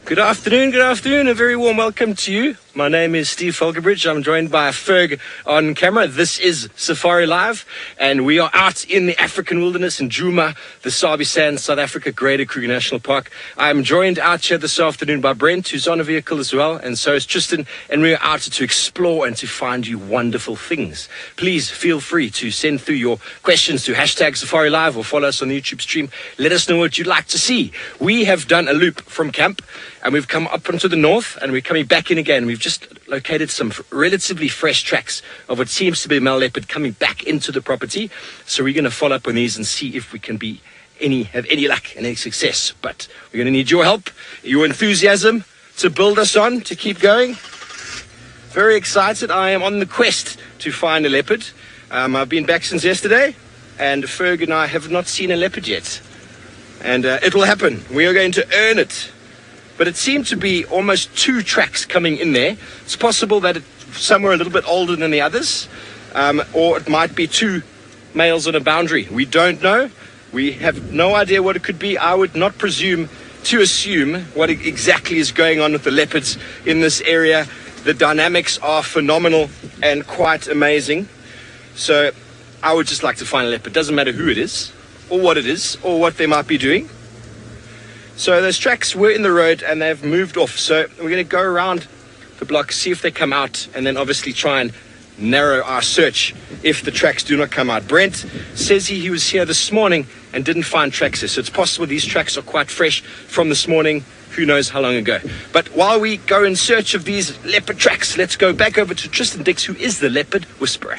Good afternoon, a very warm welcome to you. My name is Steve Falkerbridge. I'm joined by Ferg on camera. This is Safari Live, and we are out in the African wilderness in Djuma, the Sabi Sands, South Africa, Greater Kruger National Park. I'm joined out here this afternoon by Brent, who's on a vehicle as well, and so is Tristan, and we're out to explore and to find you wonderful things. Please feel free to send through your questions to hashtag Safari Live or follow us on the YouTube stream. Let us know what you'd like to see. We have done a loop from camp, and we've come up onto the north, and we're coming back in again. We've just located some relatively fresh tracks of what seems to be a male leopard coming back into the property. So we're going to follow up on these and see if we can have any luck and any success. But we're going to need your help, your enthusiasm to build us on, to keep going. Very excited. I am on the quest to find a leopard. I've been back since yesterday, and Ferg and I have not seen a leopard yet. And it will happen. We are going to earn it. But it seemed to be almost two tracks coming in there. It's possible that some were a little bit older than the others, or it might be two males on a boundary. We don't know. We have no idea what it could be. I would not presume to assume what exactly is going on with the leopards in this area. The dynamics are phenomenal and quite amazing. So I would just like to find a leopard. Doesn't matter who it is, or what it is, or what they might be doing. So those tracks were in the road and they've moved off. So we're going to go around the block, see if they come out, and then obviously try and narrow our search if the tracks do not come out. Brent says he was here this morning and didn't find tracks here. So it's possible these tracks are quite fresh from this morning. Who knows how long ago. But while we go in search of these leopard tracks, let's go back over to Tristan Dix, who is the leopard whisperer.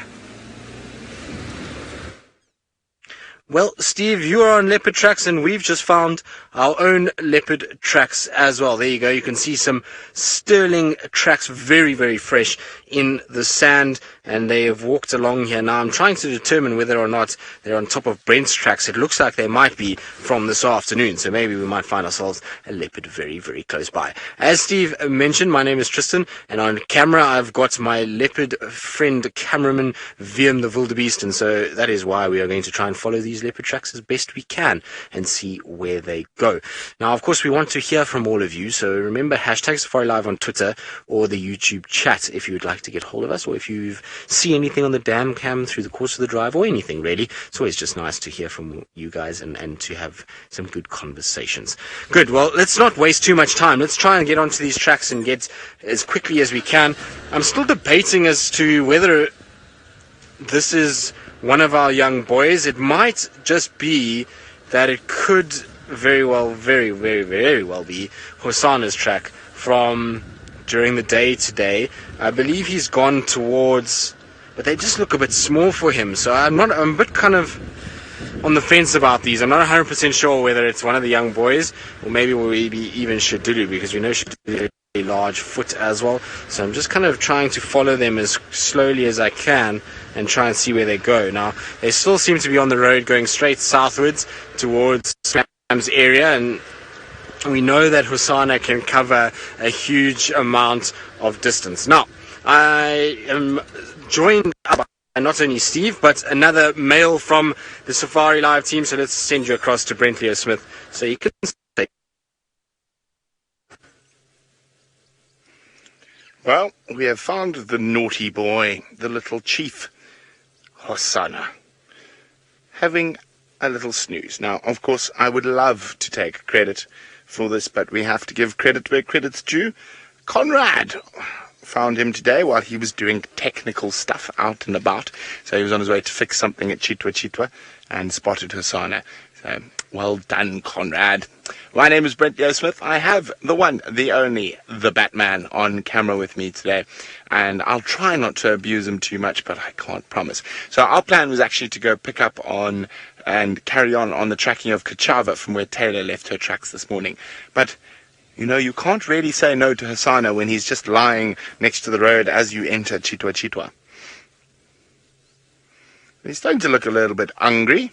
Well, Steve, you are on leopard tracks, and we've just found our own leopard tracks as well. There you go. You can see some sterling tracks, very, very fresh in the sand, and they have walked along here. Now, I'm trying to determine whether or not they're on top of Brent's tracks. It looks like they might be from this afternoon, so maybe we might find ourselves a leopard very, very close by. As Steve mentioned, my name is Tristan, and on camera, I've got my leopard friend, cameraman, Wiem the Wildebeest, and so that is why we are going to try and follow these leopard tracks as best we can and see where they go. Now, of course, we want to hear from all of you, so remember hashtag Safari Live on Twitter or the YouTube chat if you would like to get hold of us, or if you see anything on the dam cam through the course of the drive, or anything really. It's always just nice to hear from you guys and to have some good conversations. Good, well, let's not waste too much time. Let's try and get onto these tracks and get as quickly as we can. I'm still debating as to whether this is one of our young boys. It might just be that it could very well be Hosana's track from during the day today. I believe he's gone towards, but they just look a bit small for him, so I'm a bit kind of on the fence about these. I'm not 100% sure whether it's one of the young boys, or maybe even Shadulu, because we know Shadulu has a large foot as well. So I'm just kind of trying to follow them as slowly as I can and try and see where they go. Now, they still seem to be on the road going straight southwards towards Sam's area, and we know that Hosana can cover a huge amount of distance. Now, I am joined by not only Steve, but another male from the Safari Live team, so let's send you across to Brent Leo Smith so you can say. Well, we have found the naughty boy, the little chief, Hosana, having a little snooze. Now, of course, I would love to take credit for this, but we have to give credit where credit's due. Conrad found him today while he was doing technical stuff out and about. So he was on his way to fix something at Chitwa and spotted Hosana. So well done, Conrad. My name is Brent Leo Smith. I have the one, the only, the Batman on camera with me today. And I'll try not to abuse him too much, but I can't promise. So our plan was actually to go pick up on and carry on the tracking of Kachava from where Taylor left her tracks this morning. But you know, you can't really say no to Hosana when he's just lying next to the road as you enter Chitwa. He's starting to look a little bit hungry.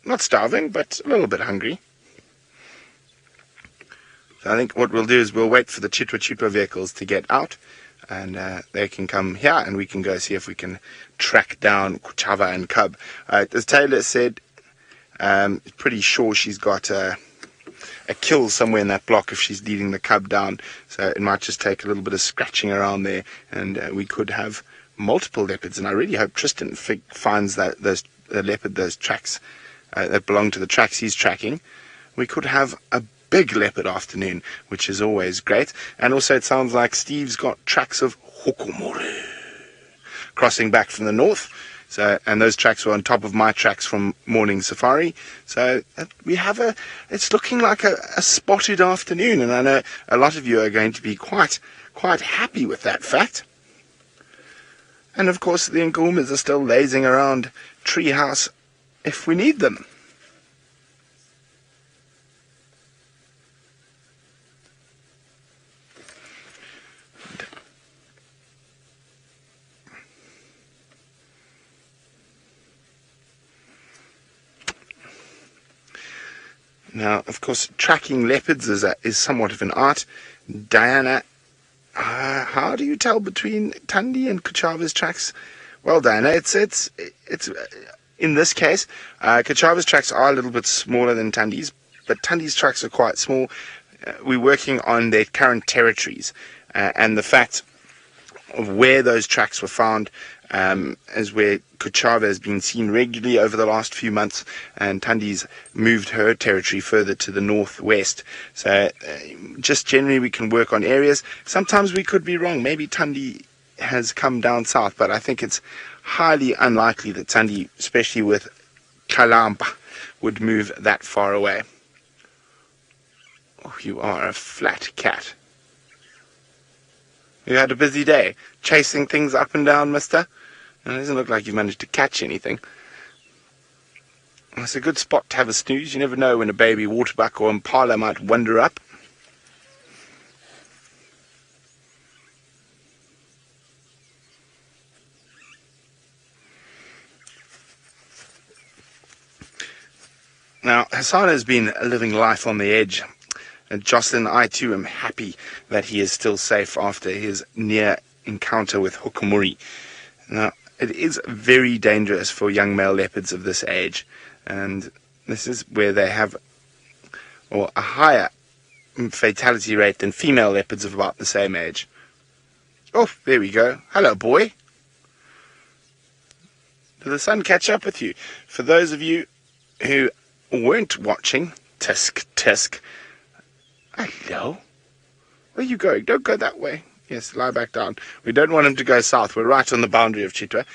Not starving, but a little bit hungry. So I think what we'll do is we'll wait for the Chitwa vehicles to get out, and they can come here, and we can go see if we can track down Kachava and Cub. As Taylor said, pretty sure she's got a kill somewhere in that block if she's leading the cub down. So it might just take a little bit of scratching around there, and we could have multiple leopards. And I really hope Tristan finds those tracks that belong to the tracks he's tracking. We could have a big leopard afternoon, which is always great. And also it sounds like Steve's got tracks of hokomore crossing back from the north. So, and those tracks were on top of my tracks from morning safari. So it's looking like a spotted afternoon, and I know a lot of you are going to be quite happy with that fact. And of course the Nkuhumas are still lazing around Treehouse if we need them. Now, of course, tracking leopards is somewhat of an art. Diana, how do you tell between Tundi and Kachava's tracks? Well, Diana, it's in this case, Kachava's tracks are a little bit smaller than Tundi's, but Tundi's tracks are quite small. We're working on their current territories, and the fact of where those tracks were found is where Kachava has been seen regularly over the last few months, and Tundi's moved her territory further to the northwest. So just generally we can work on areas. Sometimes we could be wrong. Maybe Tundi has come down south, but I think it's highly unlikely that Tundi, especially with Kalampa, would move that far away. Oh, you are a flat cat. You had a busy day, chasing things up and down, mister? It doesn't look like you've managed to catch anything. It's a good spot to have a snooze. You never know when a baby waterbuck or impala might wander up. Now, Hosana has been living life on the edge. And Jocelyn, I too am happy that he is still safe after his near encounter with hokomore. Now, it is very dangerous for young male leopards of this age, and this is where they have a higher fatality rate than female leopards of about the same age. Oh, there we go. Hello, boy. Did the sun catch up with you? For those of you who weren't watching, tisk. Hello? Where are you going? Don't go that way. Yes, lie back down. We don't want him to go south. We're right on the boundary of Chitwa.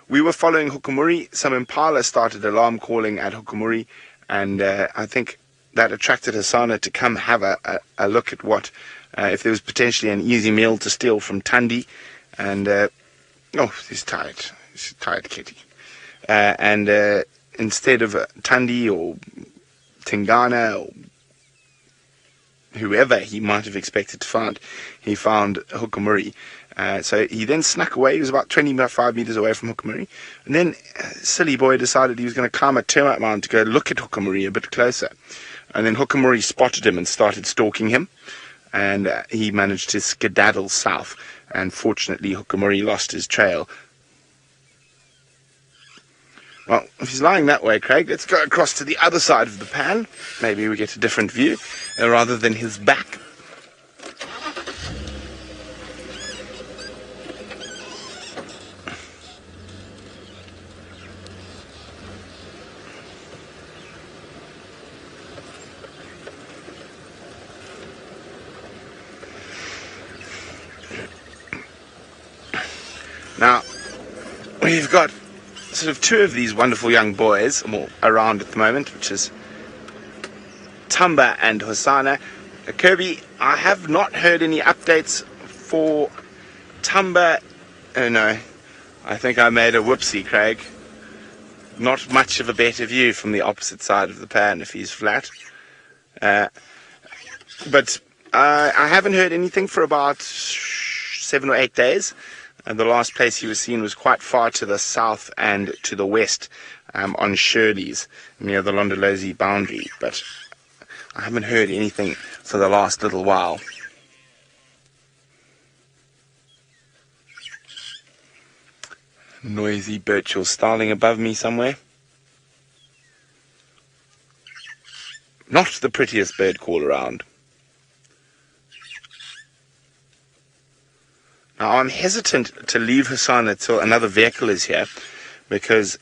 We were following hokomore. Some impala started alarm calling at hokomore, and I think that attracted Hosana to come have a look at what, if there was potentially an easy meal to steal from Tundi. And, he's tired. He's a tired kitty. And instead of Tundi or Tingana or whoever he might have expected to find, he found hokomore. So he then snuck away. He was about 25 meters away from hokomore. And then silly boy decided he was going to climb a termite mound to go look at hokomore a bit closer. And then hokomore spotted him and started stalking him. And he managed to skedaddle south. And fortunately, hokomore lost his trail. Well, if he's lying that way, Craig, let's go across to the other side of the pan. Maybe we get a different view, rather than his back. Now, we've got sort of two of these wonderful young boys around at the moment, which is Tumba and Hosana. Kirby, I have not heard any updates for Tumba. Oh no, I think I made a whoopsie, Craig. Not much of a better view from the opposite side of the pan if he's flat. But I haven't heard anything for about 7 or 8 days. And the last place he was seen was quite far to the south and to the west, on Shirley's, near the Londolozi boundary. But I haven't heard anything for the last little while. Noisy birch starling above me somewhere. Not the prettiest bird call around. Now, I'm hesitant to leave Hosana till another vehicle is here, because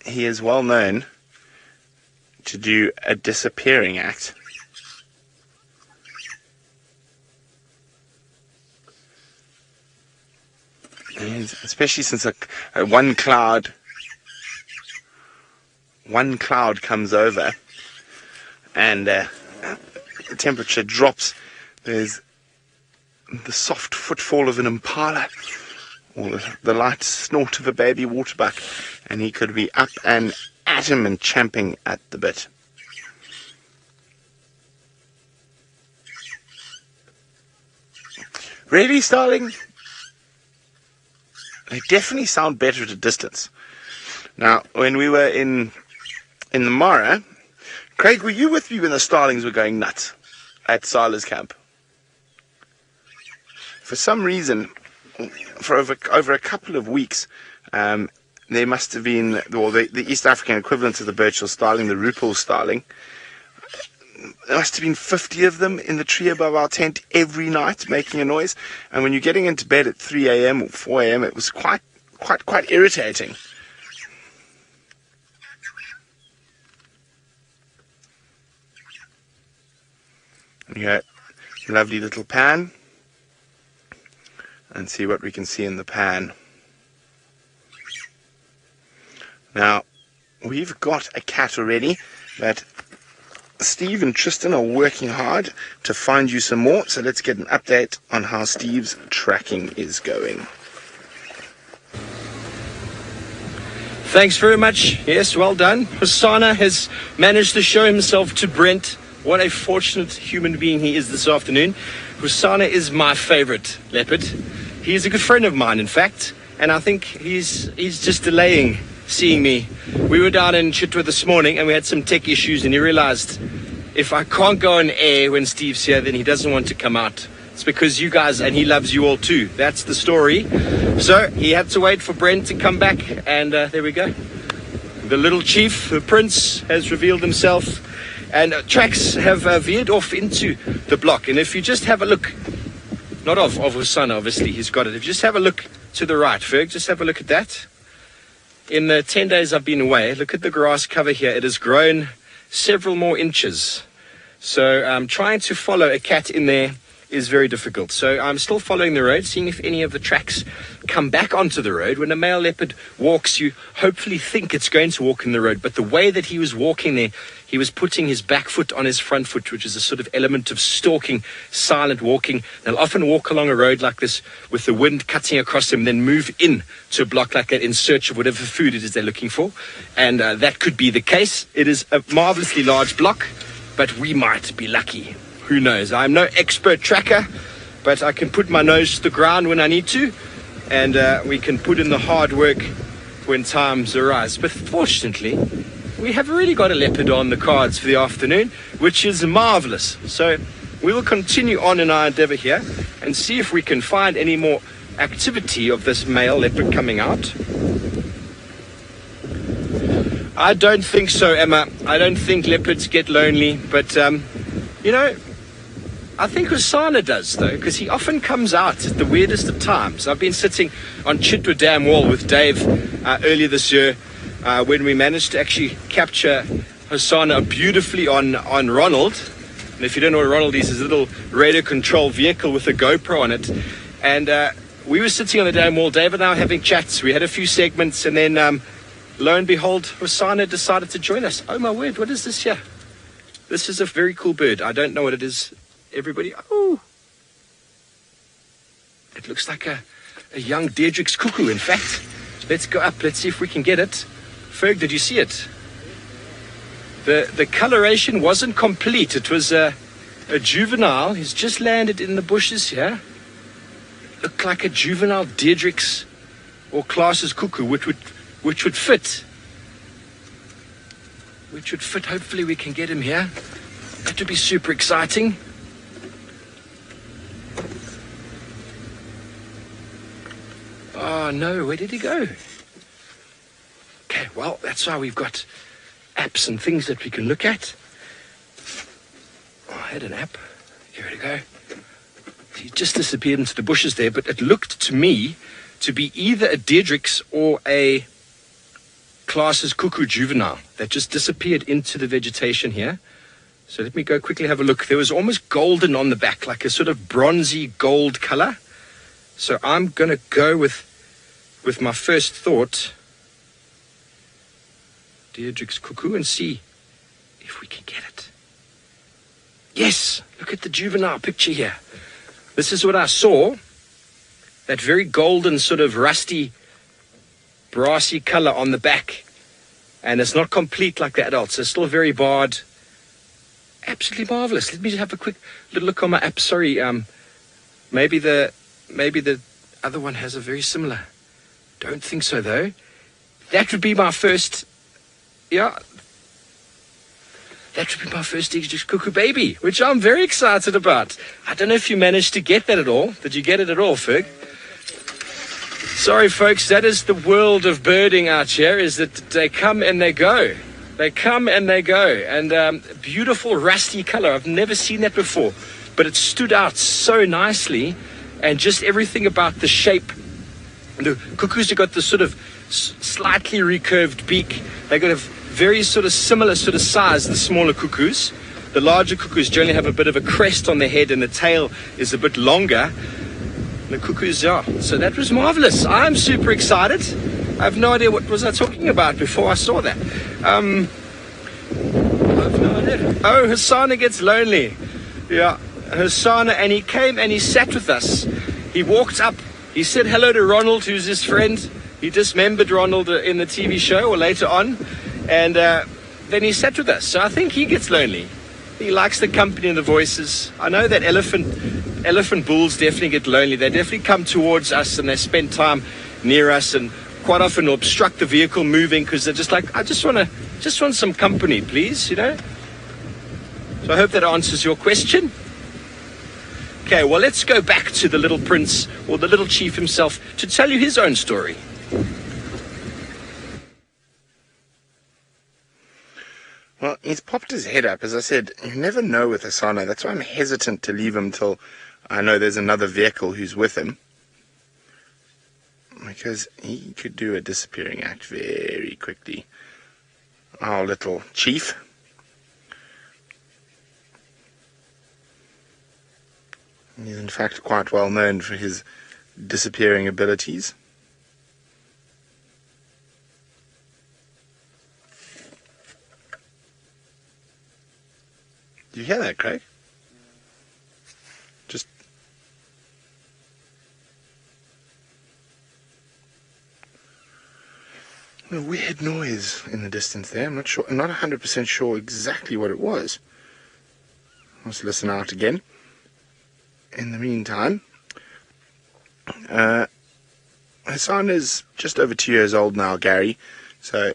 he is well known to do a disappearing act. And especially since one cloud comes over and the temperature drops, there's the soft footfall of an impala or the light snort of a baby waterbuck, and he could be up and at him and champing at the bit. Really, Starling? They definitely sound better at a distance. Now, when we were in the Mara, Craig, were you with me when the starlings were going nuts at Sila's camp? For some reason, for over a couple of weeks, there must have been, the East African equivalent of the Birchill starling, the Rupel starling. There must have been 50 of them in the tree above our tent every night making a noise. And when you're getting into bed at 3 a.m. or 4 a.m., it was quite irritating. And you got a lovely little pan. And see what we can see in the pan. Now, we've got a cat already, but Steve and Tristan are working hard to find you some more, so let's get an update on how Steve's tracking is going. Thanks very much. Yes, well done. Hosana has managed to show himself to Brent. What a fortunate human being he is this afternoon. Hosana is my favorite leopard. He is a good friend of mine, in fact, and I think he's just delaying seeing me. We were down in Chitwa this morning and we had some tech issues, and he realized if I can't go on air when Steve's here, then he doesn't want to come out. It's because you guys, and he loves you all too. That's the story. So he had to wait for Brent to come back, and there we go. The little chief, the prince, has revealed himself, and tracks have veered off into the block. And if you just have a look, not of Hosana, obviously, he's got it. If you just have a look to the right, Ferg, just have a look at that. In the 10 days I've been away, look at the grass cover here. It has grown several more inches. So trying to follow a cat in there is very difficult. So I'm still following the road, seeing if any of the tracks come back onto the road. When a male leopard walks, you hopefully think it's going to walk in the road. But the way that he was walking there, he was putting his back foot on his front foot, which is a sort of element of stalking, silent walking. They'll often walk along a road like this with the wind cutting across them, then move in to a block like that in search of whatever food it is they're looking for. And that could be the case. It is a marvelously large block, but we might be lucky. Who knows? I'm no expert tracker, but I can put my nose to the ground when I need to, and we can put in the hard work when times arise. But fortunately, we have already got a leopard on the cards for the afternoon, which is marvelous. So we will continue on in our endeavor here and see if we can find any more activity of this male leopard coming out. I don't think so, Emma. I don't think leopards get lonely, but you know, I think Hosana does, though, because he often comes out at the weirdest of times. I've been sitting on Chitwa Dam Wall with Dave earlier this year when we managed to actually capture Hosana beautifully on Ronald. And if you don't know what Ronald is, it's a little radio-controlled vehicle with a GoPro on it. And we were sitting on the dam wall, Dave and I were having chats. We had a few segments, and then lo and behold, Hosana decided to join us. Oh, my word, what is this here? This is a very cool bird. I don't know what it is. Everybody, oh, it looks like a young Deirdre's cuckoo, in fact. Let's go up, let's see if we can get it. Ferg, did you see it? The coloration wasn't complete. It was a juvenile. He's just landed in the bushes here. Looked like a juvenile Deirdre's or Klaas's cuckoo, which would fit. Hopefully we can get him here. That would be super exciting. Oh no, where did he go? Okay, well, that's why we've got apps and things that we can look at. had an app. Here we go. He just disappeared into the bushes there, but it looked to me to be either a Deirdrix or a Class's cuckoo juvenile that just disappeared into the vegetation here. So let me go quickly have a look. There was almost golden on the back, like a sort of bronzy gold color. So I'm going to go with my first thought, Deirdrix cuckoo, and see if we can get it. Yes, look at the juvenile picture here. This is what I saw. That very golden sort of rusty, brassy color on the back. And it's not complete like the adults. It's still very barred. Absolutely marvelous. Let me just have a quick little look on my app. Sorry, maybe the other one has a very similar. Don't think so though. That would be my first. Yeah. That would be my first Deirdrix cuckoo baby, which I'm very excited about. I don't know if you managed to get that at all. Did you get it at all, Ferg? Sorry, folks, that is the world of birding out here, is that they come and they go. They come and they go. And beautiful rusty color. I've never seen that before. But it stood out so nicely. And just everything about the shape. The cuckoos have got this sort of slightly recurved beak. They got a very sort of similar sort of size, the smaller cuckoos. The larger cuckoos generally have a bit of a crest on their head and the tail is a bit longer. The cuckoos are. So that was marvelous. I'm super excited. I have no idea what was I talking about before I saw that. I have no idea. Oh, Hosana gets lonely. Yeah, Hosana, and he came and he sat with us. He walked up. He said hello to Ronald, who's his friend. He dismembered Ronald in the TV show or later on. And then he sat with us. So I think he gets lonely. He likes the company and the voices. I know that elephant bulls definitely get lonely. They definitely come towards us and they spend time near us and quite often will obstruct the vehicle moving because they're just like, I just want some company, please, you know. So I hope that answers your question. Okay, well, let's go back to the little prince or the little chief himself to tell you his own story. Well, he's popped his head up. As I said, you never know with Hosana. That's why I'm hesitant to leave him till I know there's another vehicle who's with him. Because he could do a disappearing act very quickly. Our little chief. He's in fact quite well known for his disappearing abilities. Do you hear that, Craig? Just a weird noise in the distance there. I'm not 100% sure exactly what it was. Let's listen out again. In the meantime, Hosana is just over 2 years old now, Gary. So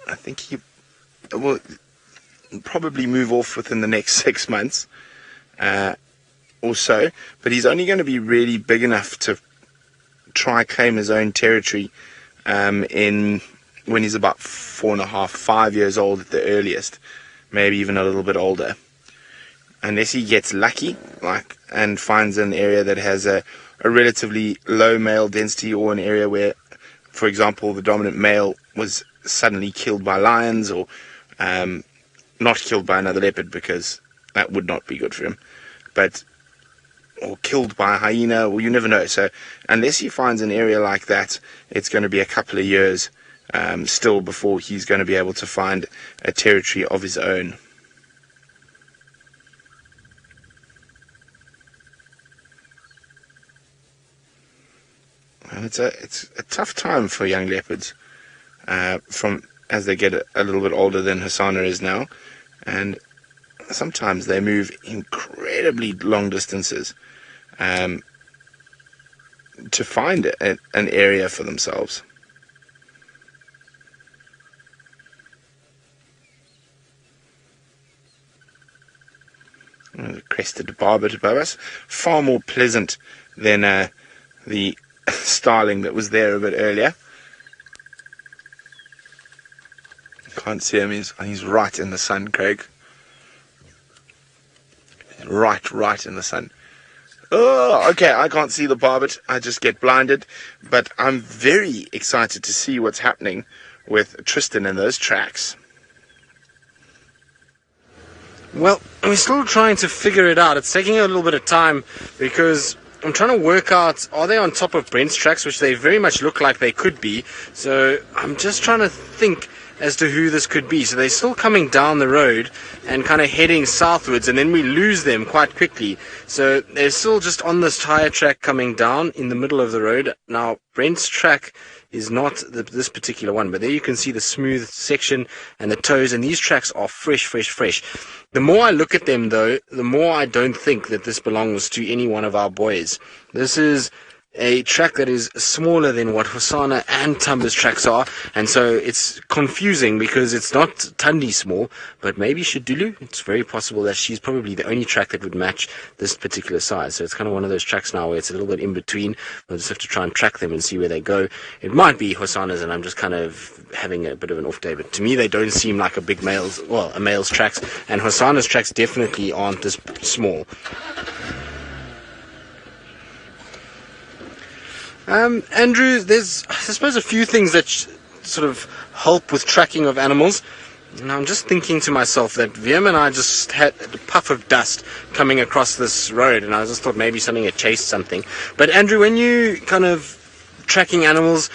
I think he will probably move off within the next 6 months or so. But he's only going to be really big enough to try claim his own territory when he's about 4.5, 5 years old at the earliest, maybe even a little bit older. Unless he gets lucky, and finds an area that has a relatively low male density, or an area where, for example, the dominant male was suddenly killed by lions, or not killed by another leopard, because that would not be good for him, or killed by a hyena, well, you never know. So unless he finds an area like that, it's going to be a couple of years still before he's going to be able to find a territory of his own. And it's a tough time for young leopards as they get a little bit older than Hosana is now, and sometimes they move incredibly long distances to find an area for themselves. The crested barbet above us, far more pleasant than the starling that was there a bit earlier. Can't see him, he's right in the sun, Craig. right in the sun. Oh, okay, I can't see the barbet. I just get blinded. But I'm very excited to see what's happening with Tristan in those tracks. Well, we're still trying to figure it out. It's taking a little bit of time because I'm trying to work out, are they on top of Brent's tracks, which they very much look like they could be. So I'm just trying to think as to who this could be. So they're still coming down the road and kind of heading southwards, and then we lose them quite quickly. So they're still just on this tire track coming down in the middle of the road. Now, Brent's track is not this particular one, but there you can see the smooth section and the toes, and these tracks are fresh. The more I look at them, though, the more I don't think that this belongs to any one of our boys. This is a track that is smaller than what Hosana and Tumba's tracks are, and so it's confusing because it's not Tundi small, but maybe Shadulu. It's very possible that she's probably the only track that would match this particular size. So it's kind of one of those tracks now where it's a little bit in between. We'll just have to try and track them and see where they go. It might be Hosana's, and I'm just kind of having a bit of an off day, but to me they don't seem like a male's tracks, and Hosana's tracks definitely aren't this small. Andrew, there's, I suppose, a few things that sort of help with tracking of animals. And I'm just thinking to myself that Wiem and I just had a puff of dust coming across this road, and I just thought maybe something had chased something. But Andrew, when you kind of tracking animals,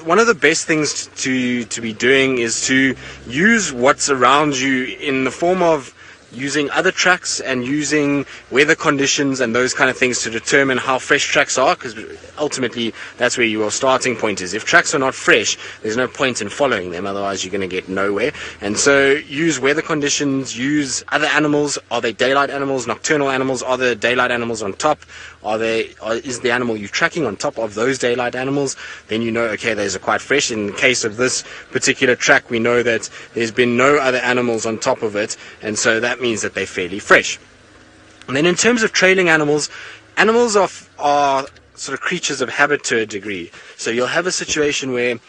one of the best things to be doing is to use what's around you in the form of using other tracks and using weather conditions and those kind of things to determine how fresh tracks are, because ultimately that's where your starting point is. If tracks are not fresh, there's no point in following them, otherwise you're going to get nowhere. And so use weather conditions, use other animals. Are they daylight animals, nocturnal animals? Are the daylight animals on top? Is the animal you're tracking on top of those daylight animals? Then you know, okay, those are quite fresh. In the case of this particular track, we know that there's been no other animals on top of it, and so that means that they're fairly fresh. And then in terms of trailing animals, animals are sort of creatures of habit to a degree. So you'll have a situation where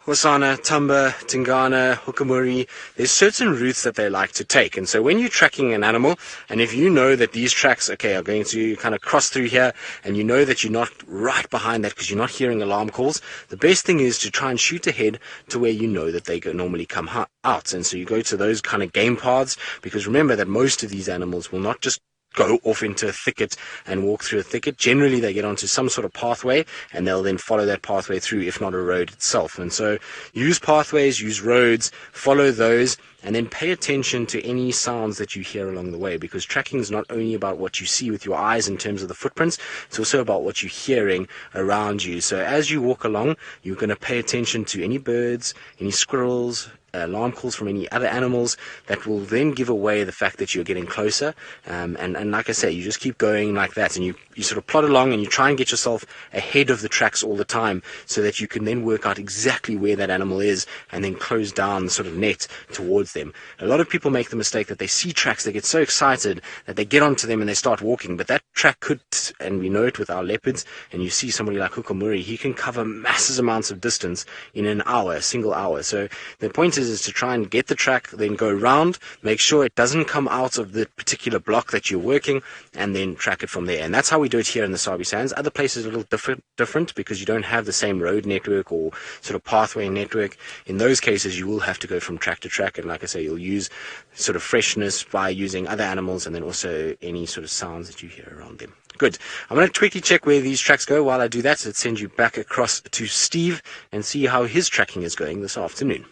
Hosana, Tumba, Tingana, Hukamuri, there's certain routes that they like to take. And so when you're tracking an animal, and if you know that these tracks, are going to kind of cross through here, and you know that you're not right behind that because you're not hearing alarm calls, the best thing is to try and shoot ahead to where you know that they normally come out. And so you go to those kind of game paths, because remember that most of these animals will not just go off into a thicket and walk through a thicket. Generally, they get onto some sort of pathway, and they'll then follow that pathway through, if not a road itself. And so use pathways, use roads, follow those, and then pay attention to any sounds that you hear along the way, because tracking is not only about what you see with your eyes in terms of the footprints, it's also about what you're hearing around you. So as you walk along, you're going to pay attention to any birds, any squirrels, alarm calls from any other animals that will then give away the fact that you're getting closer. And like I say, you just keep going like that, and you sort of plod along, and you try and get yourself ahead of the tracks all the time, so that you can then work out exactly where that animal is and then close down the sort of net towards them. A lot of people make the mistake that they see tracks, they get so excited that they get onto them and they start walking, but that track could, and we know it with our leopards, and you see somebody like Hukamuri, he can cover massive amounts of distance in an hour, a single hour. So the point is to try and get the track, then go round, make sure it doesn't come out of the particular block that you're working, and then track it from there. And that's how we do it here in the Sabi Sands. Other places are a little different because you don't have the same road network or sort of pathway network. In those cases, you will have to go from track to track, and like I say, you'll use sort of freshness by using other animals, and then also any sort of sounds that you hear around them. Good. I'm going to quickly check where these tracks go. While I do that, let's send you back across to Steve and see how his tracking is going this afternoon.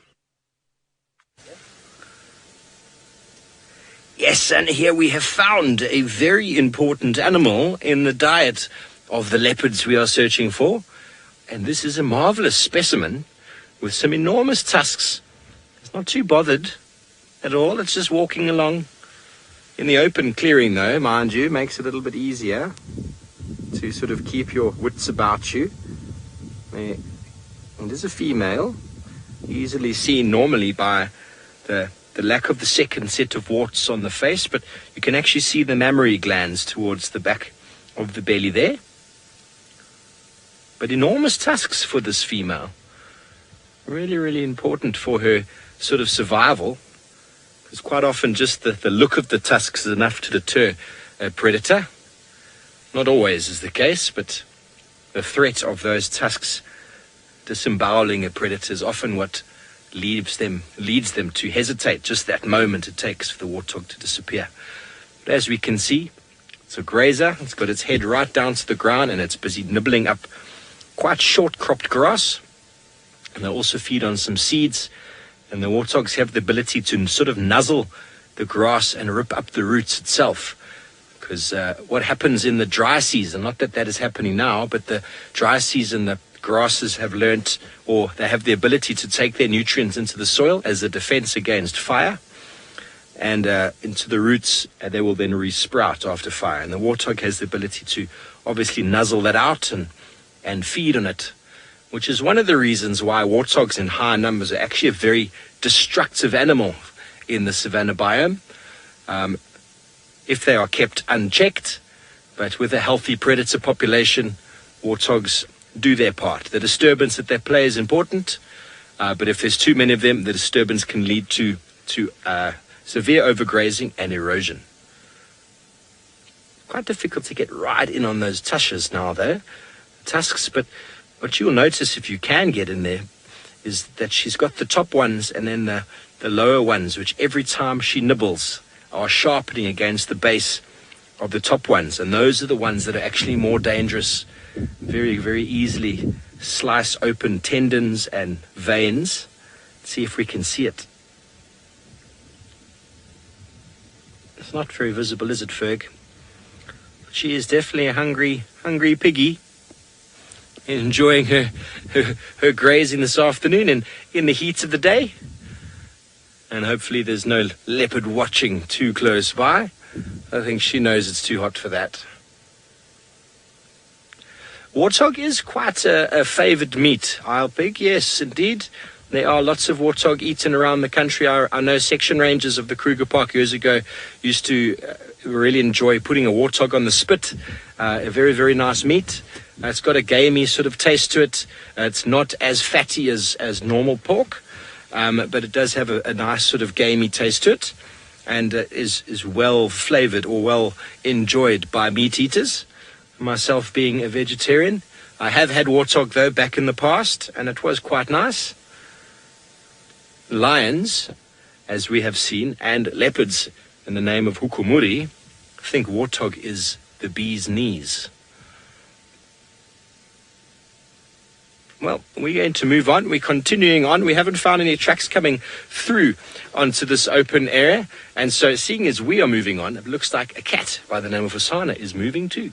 Yes, and here we have found a very important animal in the diet of the leopards we are searching for. And this is a marvelous specimen with some enormous tusks. It's not too bothered at all. It's just walking along in the open clearing, though, mind you. Makes it a little bit easier to sort of keep your wits about you. It is a female, easily seen normally by the lack of the second set of warts on the face, but you can actually see the mammary glands towards the back of the belly there. But enormous tusks for this female. Really, really important for her sort of survival, because quite often just the look of the tusks is enough to deter a predator. Not always is the case, but the threat of those tusks disemboweling a predator is often what leads them to hesitate, just that moment it takes for the warthog to disappear. But as we can see, it's a grazer. It's got its head right down to the ground and it's busy nibbling up quite short cropped grass. And they also feed on some seeds. And the warthogs have the ability to sort of nuzzle the grass and rip up the roots itself. Because what happens in the dry season, not that that is happening now, but the dry season, the grasses have learnt, or they have the ability to take their nutrients into the soil as a defense against fire, and into the roots, and they will then resprout after fire. And the warthog has the ability to obviously nuzzle that out and feed on it, which is one of the reasons why warthogs in high numbers are actually a very destructive animal in the savanna biome, if they are kept unchecked. But with a healthy predator population, warthogs do their part. The disturbance that they play is important, but if there's too many of them, the disturbance can lead to severe overgrazing and erosion. Quite difficult to get right in on those tushes now, though, tusks. But what you'll notice if you can get in there is that she's got the top ones and then the lower ones, which every time she nibbles are sharpening against the base of the top ones. And those are the ones that are actually more dangerous, very, very easily slice open tendons and veins. Let's see if we can see it. It's not very visible, is it, Ferg? But she is definitely a hungry piggy, enjoying her grazing this afternoon and in the heat of the day. And hopefully there's no leopard watching too close by. I think she knows it's too hot for that. Warthog is quite a favoured meat, Isle pig, yes, indeed. There are lots of warthog eaten around the country. I know section rangers of the Kruger Park years ago used to really enjoy putting a warthog on the spit. A very, very nice meat. It's got a gamey sort of taste to it. It's not as fatty as normal pork, but it does have a nice sort of gamey taste to it, and is well flavoured or well enjoyed by meat eaters. Myself being a vegetarian, I have had warthog though back in the past, and it was quite nice. Lions, as we have seen, and leopards in the name of Hukumuri, think warthog is the bee's knees. Well, we're going to move on. We're continuing on. We haven't found any tracks coming through onto this open area. And so seeing as we are moving on, it looks like a cat by the name of Hosana is moving too.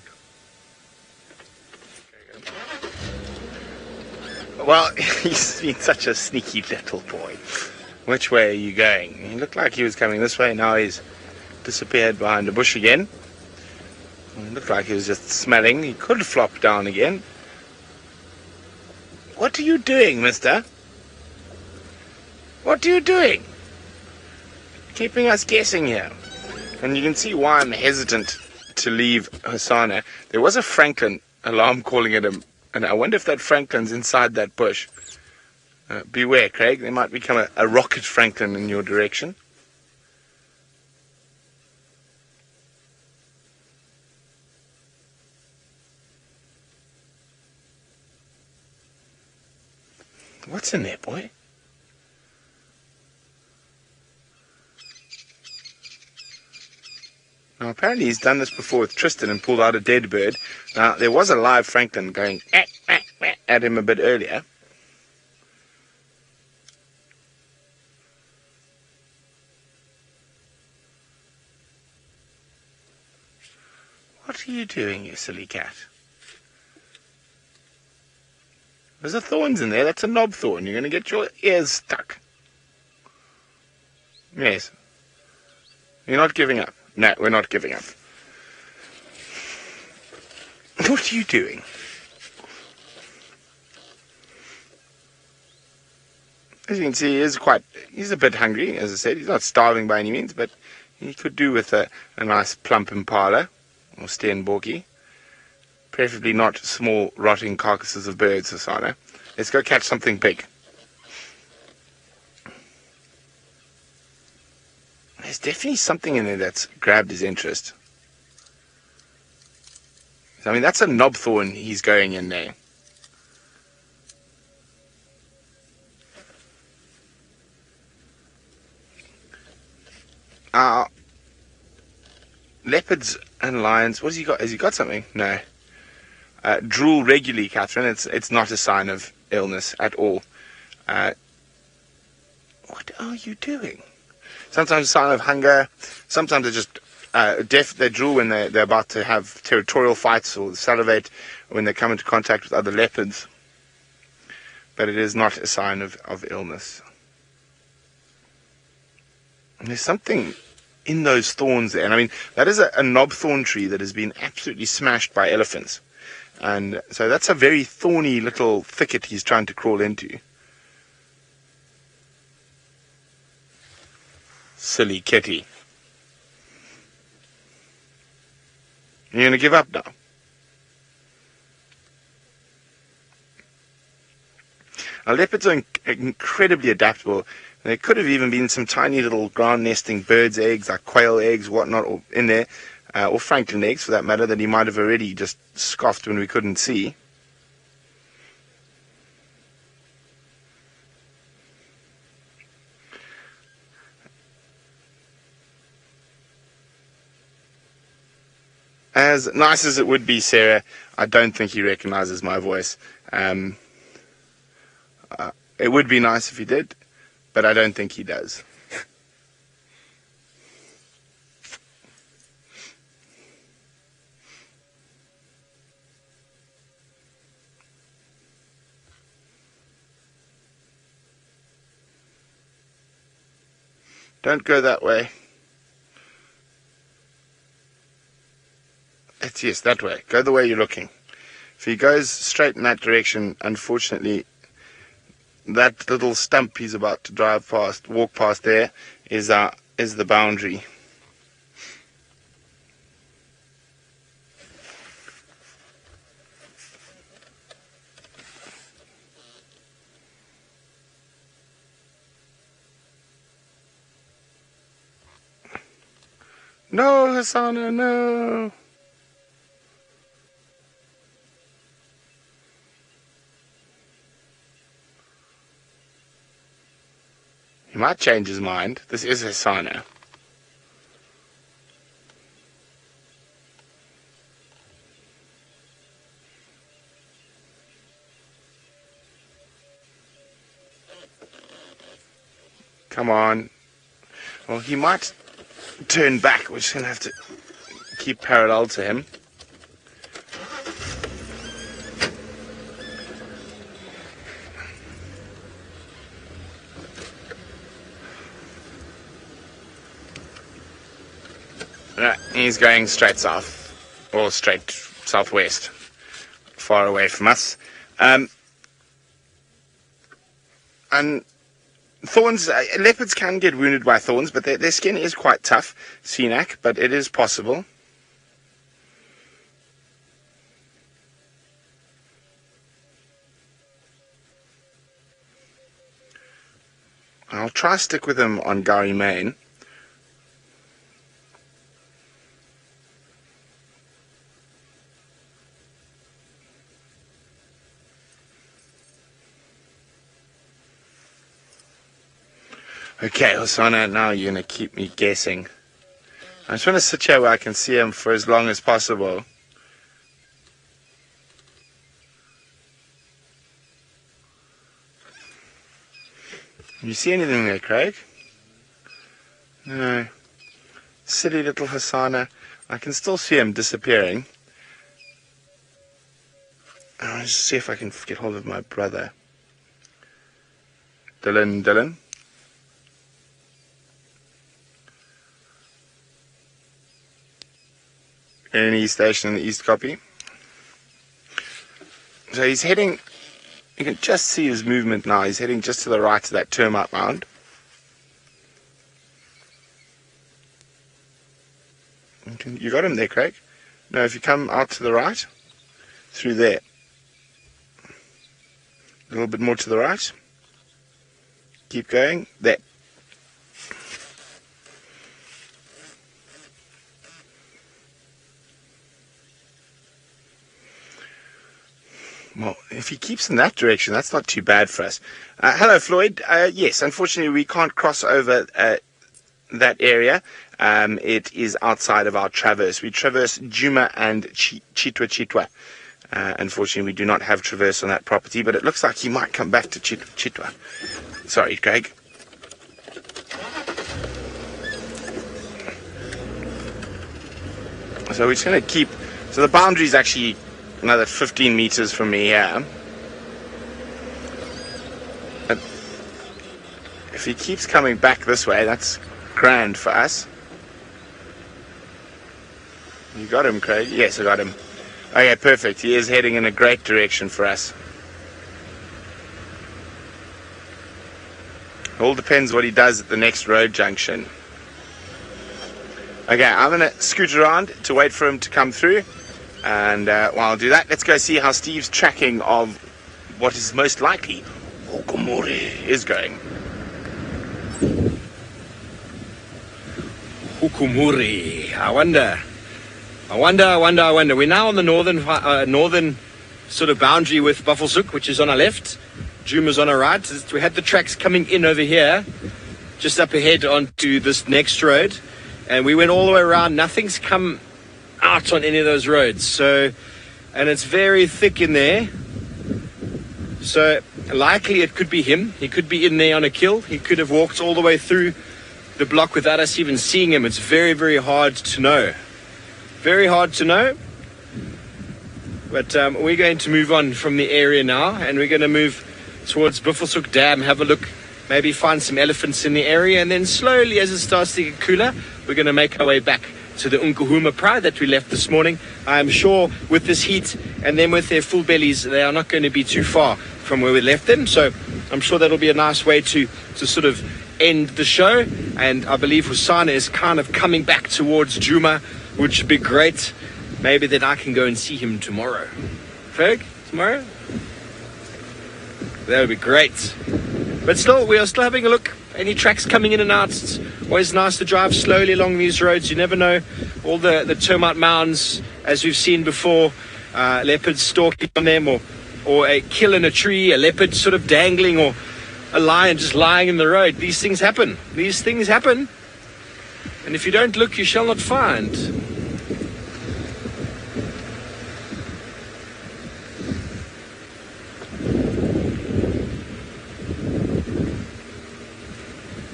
Well, he's been such a sneaky little boy. Which way are you going? He looked like he was coming this way. Now he's disappeared behind a bush again. It looked like he was just smelling. He could flop down again. What are you doing, mister? What are you doing? Keeping us guessing here. And you can see why I'm hesitant to leave Hosana. There was a Franklin alarm calling at him, and I wonder if that Franklin's inside that bush. Beware, Craig. There might become a rocket Franklin in your direction. What's in there, boy? Now, apparently he's done this before with Tristan and pulled out a dead bird. Now, there was a live Franklin going at him a bit earlier. What are you doing, you silly cat? There's a thorns in there. That's a knob thorn. You're going to get your ears stuck. Yes. You're not giving up. No, we're not giving up. What are you doing? As you can see, he's a bit hungry, as I said. He's not starving by any means, but he could do with a nice plump impala or steenbokkie. Preferably not small, rotting carcasses of birds, Hosana. Let's go catch something big. There's definitely something in there that's grabbed his interest. I mean, that's a knob thorn he's going in there. Leopards and lions. What has he got? Has he got something? No. Drool regularly, Catherine. It's not a sign of illness at all. What are you doing? Sometimes a sign of hunger. Sometimes they're just deaf. They drool when they're about to have territorial fights or salivate when they come into contact with other leopards. But it is not a sign of illness. And there's something in those thorns there. And I mean, that is a knob thorn tree that has been absolutely smashed by elephants. And so that's a very thorny little thicket he's trying to crawl into. Silly kitty. You're going to give up now? Now, leopards are incredibly adaptable. There could have even been some tiny little ground nesting birds' eggs, like quail eggs, whatnot, in there, or francolin eggs for that matter, that he might have already just scoffed when we couldn't see. As nice as it would be, Sarah, I don't think he recognizes my voice. It would be nice if he did, but I don't think he does. Don't go that way. Yes, that way. Go the way you're looking. If he goes straight in that direction, unfortunately, that little stump he's about to walk past there, is the boundary. No, Hosana, no. He might change his mind. This is Hosana. Come on. Well, he might turn back. We're just going to have to keep parallel to him. He's going straight south, or straight southwest, far away from us. And thorns, leopards can get wounded by thorns, but their skin is quite tough, Senak, but it is possible. I'll try stick with him on Guari Pan. Okay, Hosana, now you're going to keep me guessing. I just want to sit here where I can see him for as long as possible. You see anything there, Craig? No. Silly little Hosana. I can still see him disappearing. I'll just see if I can get hold of my brother. Dylan. Any station in the east, copy. So he's heading, you can just see his movement now, he's heading just to the right of that termite mound. You got him there, Craig? No, if you come out to the right, through there. A little bit more to the right. Keep going, there. Well, if he keeps in that direction, that's not too bad for us. Hello, Floyd. Yes, unfortunately, we can't cross over that area. It is outside of our traverse. We traverse Djuma and Chitwa. Unfortunately, we do not have traverse on that property, but it looks like he might come back to Chitwa. Sorry, Craig. So we're just going to keep... So the boundary is actually another 15 meters from me here. And if he keeps coming back this way, that's grand for us. You got him, Craig? Yes, I got him. Okay, perfect. He is heading in a great direction for us. All depends what he does at the next road junction. Okay, I'm going to scoot around to wait for him to come through. And while I do that, let's go see how Steve's tracking of what is most likely Hukumuri is going. Hukumuri. I wonder. We're now on the northern sort of boundary with Buffelshoek, which is on our left. Djuma's on our right. We had the tracks coming in over here, just up ahead onto this next road. And we went all the way around. Nothing's come out on any of those roads. So, and it's very thick in there. So likely it could be him. He could be in there on a kill. He could have walked all the way through the block without us even seeing him. It's very, very hard to know. Very hard to know. But we're going to move on from the area now, and we're going to move towards Buffelshoek Dam, have a look, maybe find some elephants in the area, and then slowly, as it starts to get cooler, we're going to make our way back to the Unkuhuma Pride that we left this morning. I'm sure with this heat and then with their full bellies, they are not going to be too far from where we left them. So I'm sure that'll be a nice way to sort of end the show. And I believe Hosana is kind of coming back towards Djuma, which would be great. Maybe then I can go and see him tomorrow. Ferg, tomorrow? That would be great. But still, we are still having a look. Any tracks coming in and out. It's always nice to drive slowly along these roads. You never know. All the termite mounds, as we've seen before, leopards stalking on them, or a kill in a tree, a leopard sort of dangling, or a lion just lying in the road. These things happen. These things happen. And if you don't look, you shall not find.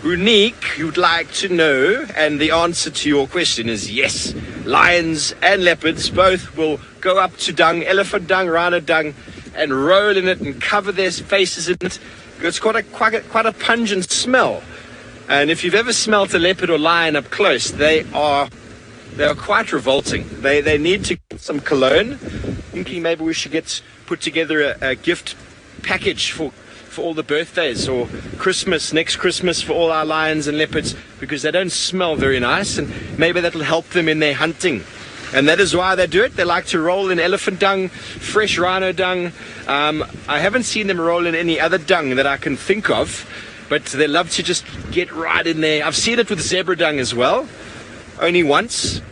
Unique, you'd like to know, and the answer to your question is yes. Lions and leopards both will go up to dung, elephant dung, rhino dung, and roll in it and cover their faces in it. It's quite a pungent smell. And if you've ever smelt a leopard or lion up close, they are quite revolting. They need to get some cologne. Thinking maybe we should put together a gift package for all the birthdays or Christmas, next Christmas, for all our lions and leopards, because they don't smell very nice, and maybe that'll help them in their hunting. And that is why they do it. They like to roll in elephant dung, fresh rhino dung. I haven't seen them roll in any other dung that I can think of, but they love to just get right in there. I've seen it with zebra dung as well, only once.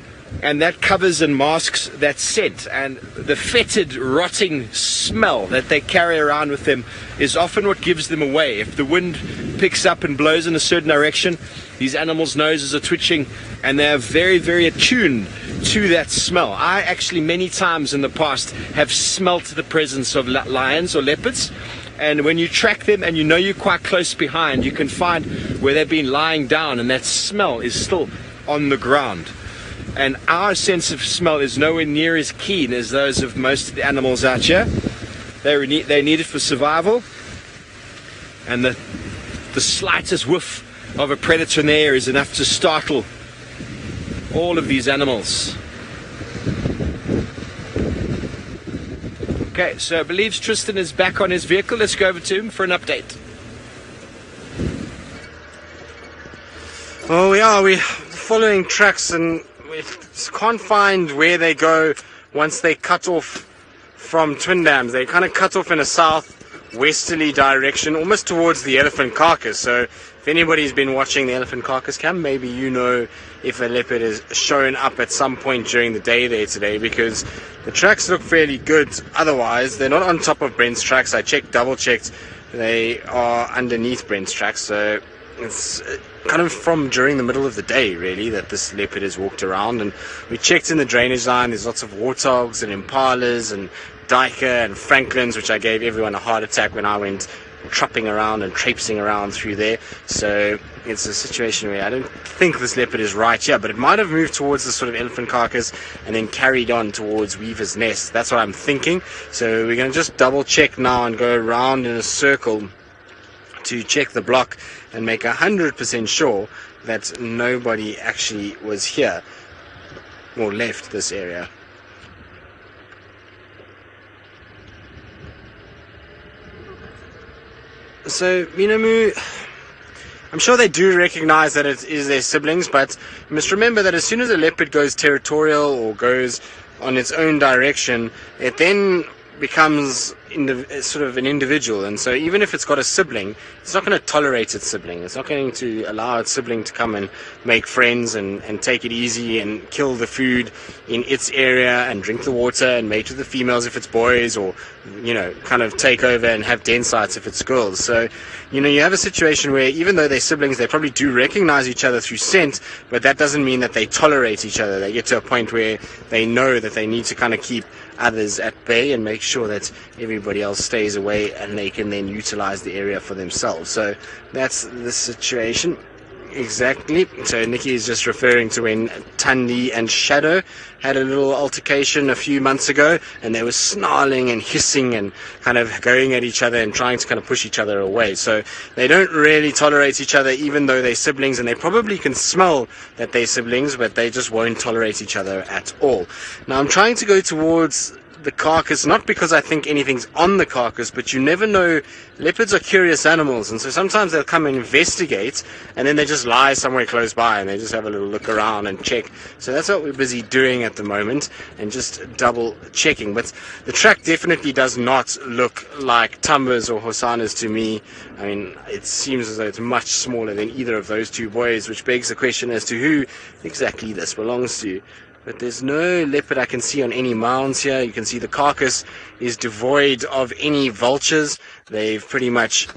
And that covers and masks that scent, and the fetid, rotting smell that they carry around with them is often what gives them away. If the wind picks up and blows in a certain direction, these animals' noses are twitching, and they are very, very attuned to that smell. I actually many times in the past have smelt the presence of lions or leopards, and when you track them and you know you're quite close behind, you can find where they've been lying down, and that smell is still on the ground. And our sense of smell is nowhere near as keen as those of most of the animals out here. They need it for survival. And the slightest whiff of a predator in the air is enough to startle all of these animals. Okay, so I believe Tristan is back on his vehicle. Let's go over to him for an update. Oh, yeah, we're following tracks and we can't find where they go once they cut off from Twin Dams. They kind of cut off in a southwesterly direction, almost towards the elephant carcass. So if anybody's been watching the elephant carcass cam, maybe you know if a leopard has shown up at some point during the day there today, because the tracks look fairly good otherwise. They're not on top of Brent's tracks. I double checked. They are underneath Brent's tracks, so it's kind of from during the middle of the day, really, that this leopard has walked around. And we checked in the drainage line. There's lots of warthogs and impalas and duiker and franklins, which I gave everyone a heart attack when I went tropping around and traipsing around through there. So it's a situation where I don't think this leopard is right here, but it might have moved towards the sort of elephant carcass and then carried on towards Weaver's Nest. That's what I'm thinking. So we're going to just double check now and go around in a circle to check the block and make 100% sure that nobody actually was here or left this area. So, Minamu, I'm sure they do recognize that it is their siblings, but you must remember that as soon as a leopard goes territorial or goes on its own direction, it then becomes sort of an individual. And so even if it's got a sibling, it's not going to tolerate its sibling. It's not going to allow its sibling to come and make friends and take it easy and kill the food in its area and drink the water and mate with the females if it's boys, or, you know, kind of take over and have den sites if it's girls. So, you know, you have a situation where even though they're siblings, they probably do recognize each other through scent, but that doesn't mean that they tolerate each other. They get to a point where they know that they need to kind of keep others at bay and make sure that everybody else stays away, and they can then utilize the area for themselves. So that's the situation. Exactly. So Nikki is just referring to when Thandi and Shadow had a little altercation a few months ago, and they were snarling and hissing and kind of going at each other and trying to kind of push each other away. So they don't really tolerate each other, even though they're siblings, and they probably can smell that they're siblings, but they just won't tolerate each other at all. Now I'm trying to go towards the carcass, not because I think anything's on the carcass, but you never know. Leopards are curious animals, and so sometimes they'll come and investigate, and then they just lie somewhere close by and they just have a little look around and check. So that's what we're busy doing at the moment, and just double checking. But the track definitely does not look like Tumba's or Hosana's to me. I mean, it seems as though it's much smaller than either of those two boys, which begs the question as to who exactly this belongs to. But there's no leopard I can see on any mounds here. You can see the carcass is devoid of any vultures. They've pretty much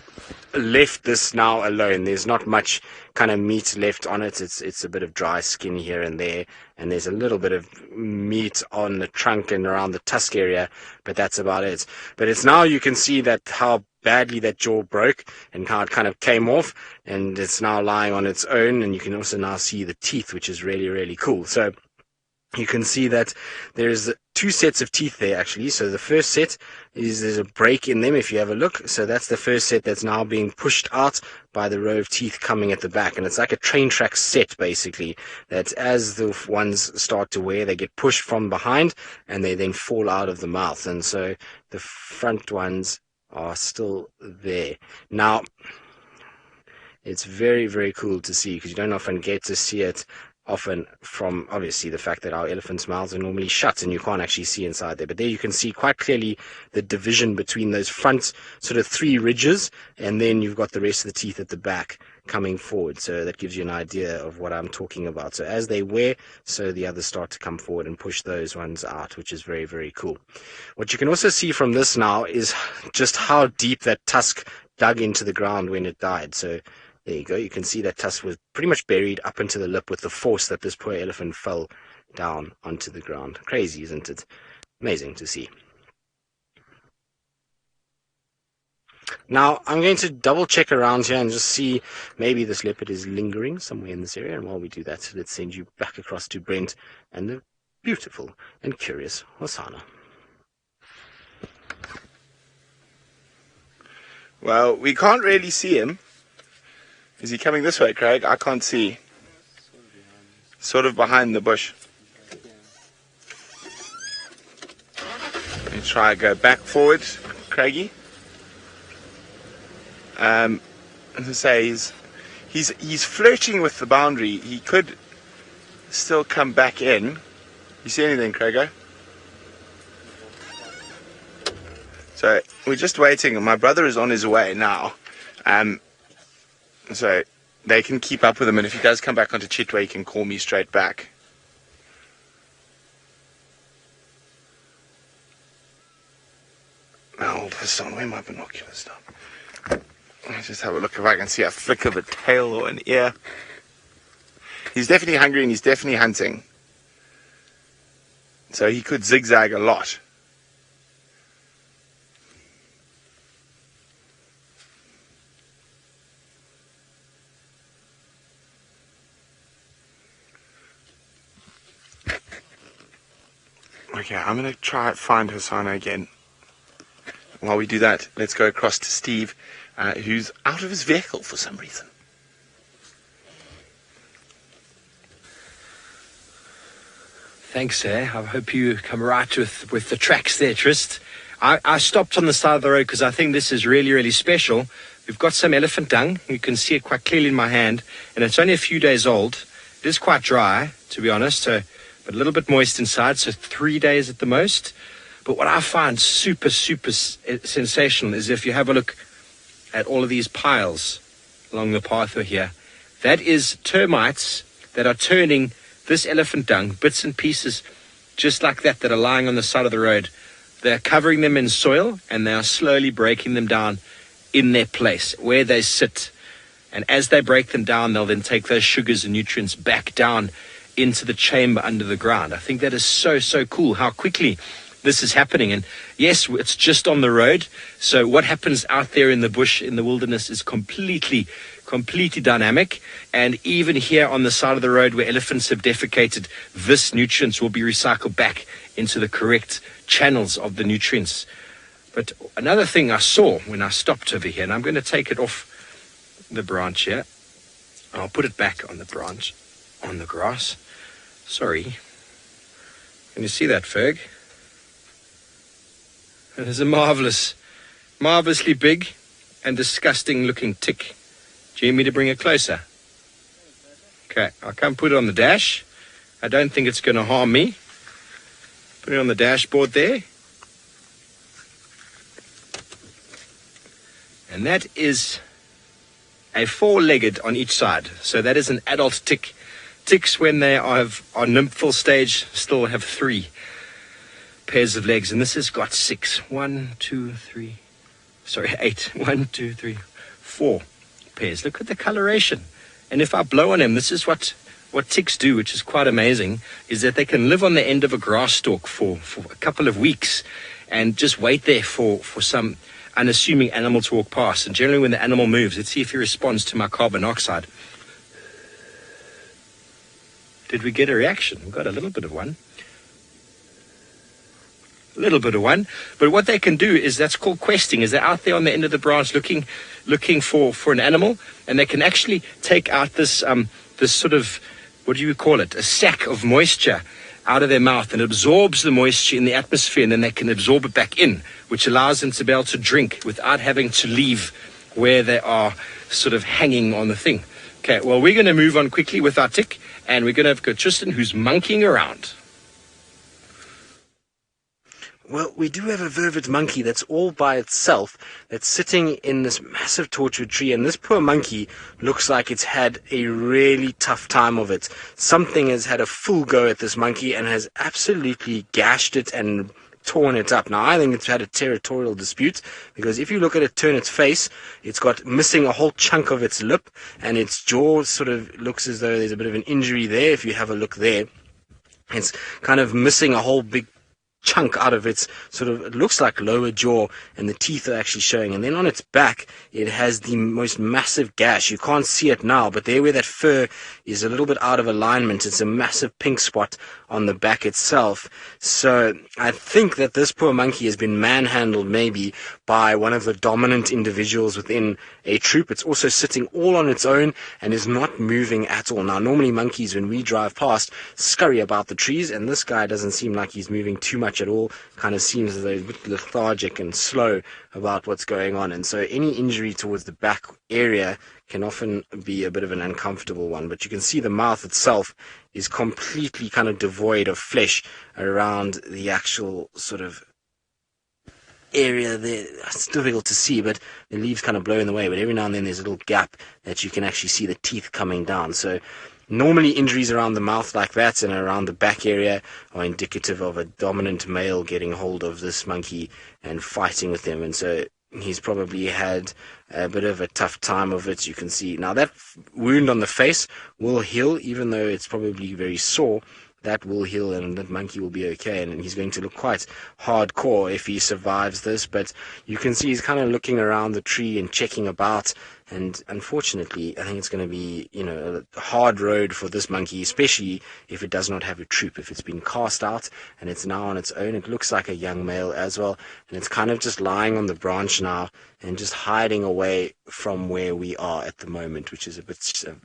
left this now alone. There's not much kind of meat left on it. It's a bit of dry skin here and there, and there's a little bit of meat on the trunk and around the tusk area, but that's about it. But it's now you can see that how badly that jaw broke and how it kind of came off, and it's now lying on its own, and you can also now see the teeth, which is really, really cool. So you can see that there's two sets of teeth there, actually. So the first set is, there's a break in them if you have a look. So that's the first set that's now being pushed out by the row of teeth coming at the back. And it's like a train track set, basically, that as the ones start to wear, they get pushed from behind and they then fall out of the mouth. And so the front ones are still there. Now, it's very, very cool to see, because you don't often get to see it often from, obviously, the fact that our elephants' mouths are normally shut and you can't actually see inside there. But there you can see quite clearly the division between those front sort of three ridges, and then you've got the rest of the teeth at the back coming forward. So that gives you an idea of what I'm talking about. So as they wear, so the others start to come forward and push those ones out, which is very, very cool. What you can also see from this now is just how deep that tusk dug into the ground when it died. So there you go. You can see that tusk was pretty much buried up into the lip with the force that this poor elephant fell down onto the ground. Crazy, isn't it? Amazing to see. Now, I'm going to double check around here and just see maybe this leopard is lingering somewhere in this area. And while we do that, let's send you back across to Brent and the beautiful and curious Hosana. Well, we can't really see him. Is he coming this way, Craig? I can't see. Sort of behind the bush. Let me try and go back forward, Craigie. As I say, he's flirting with the boundary. He could still come back in. You see anything, Craigo? So we're just waiting. My brother is on his way now. So they can keep up with him, and if he does come back onto Chitwa, he can call me straight back. Now, old Hosana, where are my binoculars down? Let's just have a look if I can see a flick of a tail or an ear. He's definitely hungry and he's definitely hunting. So he could zigzag a lot. Okay, I'm going to try find Hosana again. While we do that, let's go across to Steve, who's out of his vehicle for some reason. Thanks, I hope you come right with the tracks there, Trist. I stopped on the side of the road because I think this is really, really special. We've got some elephant dung. You can see it quite clearly in my hand, and it's only a few days old. It is quite dry, to be honest, but a little bit moist inside, so 3 days at the most. But what I find super, super sensational is if you have a look at all of these piles along the pathway here, that is termites that are turning this elephant dung, bits and pieces just like that are lying on the side of the road. They're covering them in soil and they are slowly breaking them down in their place where they sit. And as they break them down, they'll then take those sugars and nutrients back down into the chamber under the ground. I think that is so, so cool how quickly this is happening. And yes, it's just on the road. So what happens out there in the bush, in the wilderness, is completely dynamic. And even here on the side of the road where elephants have defecated, this nutrients will be recycled back into the correct channels of the nutrients. But another thing I saw when I stopped over here, and I'm going to take it off the branch here. I'll put it back on the branch, on the grass. Sorry. Can you see that, Ferg? It is a marvelously big and disgusting looking tick. Do you need me to bring it closer? Okay, I'll come put it on the dash. I don't think it's going to harm me. Put it on the dashboard there. And that is a four-legged on each side. So that is an adult tick. Ticks, when they are nymphal stage, still have 3 pairs of legs, and this has got 6. 8. 1, 2, 3, 4 pairs. Look at the coloration. And if I blow on him, this is what ticks do, which is quite amazing, is that they can live on the end of a grass stalk for a couple of weeks and just wait there for some unassuming animal to walk past. And generally when the animal moves, let's see if he responds to my carbon dioxide. Did we get a reaction? We got a little bit of one. But what they can do is, that's called questing, is they're out there on the end of the branch looking for an animal, and they can actually take out this sort of, what do you call it, a sac of moisture out of their mouth, and it absorbs the moisture in the atmosphere, and then they can absorb it back in, which allows them to be able to drink without having to leave where they are sort of hanging on the thing. Okay, well, we're going to move on quickly with our tick, and we're going to have Tristan, who's monkeying around. Well, we do have a vervet monkey that's all by itself, that's sitting in this massive torchwood tree, and this poor monkey looks like it's had a really tough time of it. Something has had a full go at this monkey and has absolutely gashed it and torn it up. Now, I think it's had a territorial dispute, because if you look at it turn its face, it's got missing a whole chunk of its lip, and its jaw sort of looks as though there's a bit of an injury there. If you have a look there, it's kind of missing a whole big chunk out of its sort of, it looks like lower jaw, and the teeth are actually showing. And then on its back, it has the most massive gash. You can't see it now, but there where that fur is a little bit out of alignment, it's a massive pink spot on the back itself. So I think that this poor monkey has been manhandled maybe by one of the dominant individuals within a troop. It's also sitting all on its own and is not moving at all. Now, normally monkeys, when we drive past, scurry about the trees, and this guy doesn't seem like he's moving too much at all. Kind of seems as though he's a bit lethargic and slow about what's going on. And so any injury towards the back area can often be a bit of an uncomfortable one. But you can see the mouth itself is completely kind of devoid of flesh around the actual sort of area there, it's difficult to see, but the leaves kind of blow in the way, but every now and then there's a little gap that you can actually see the teeth coming down. So normally injuries around the mouth like that and around the back area are indicative of a dominant male getting hold of this monkey and fighting with them, and so he's probably had a bit of a tough time of it. You can see now that wound on the face will heal, even though it's probably very sore. That will heal and that monkey will be okay, and he's going to look quite hardcore if he survives this. But you can see he's kind of looking around the tree and checking about, and unfortunately I think it's going to be, you know, a hard road for this monkey, especially if it does not have a troop. If it's been cast out and it's now on its own, it looks like a young male as well, and it's kind of just lying on the branch now and just hiding away from where we are at the moment, which is a bit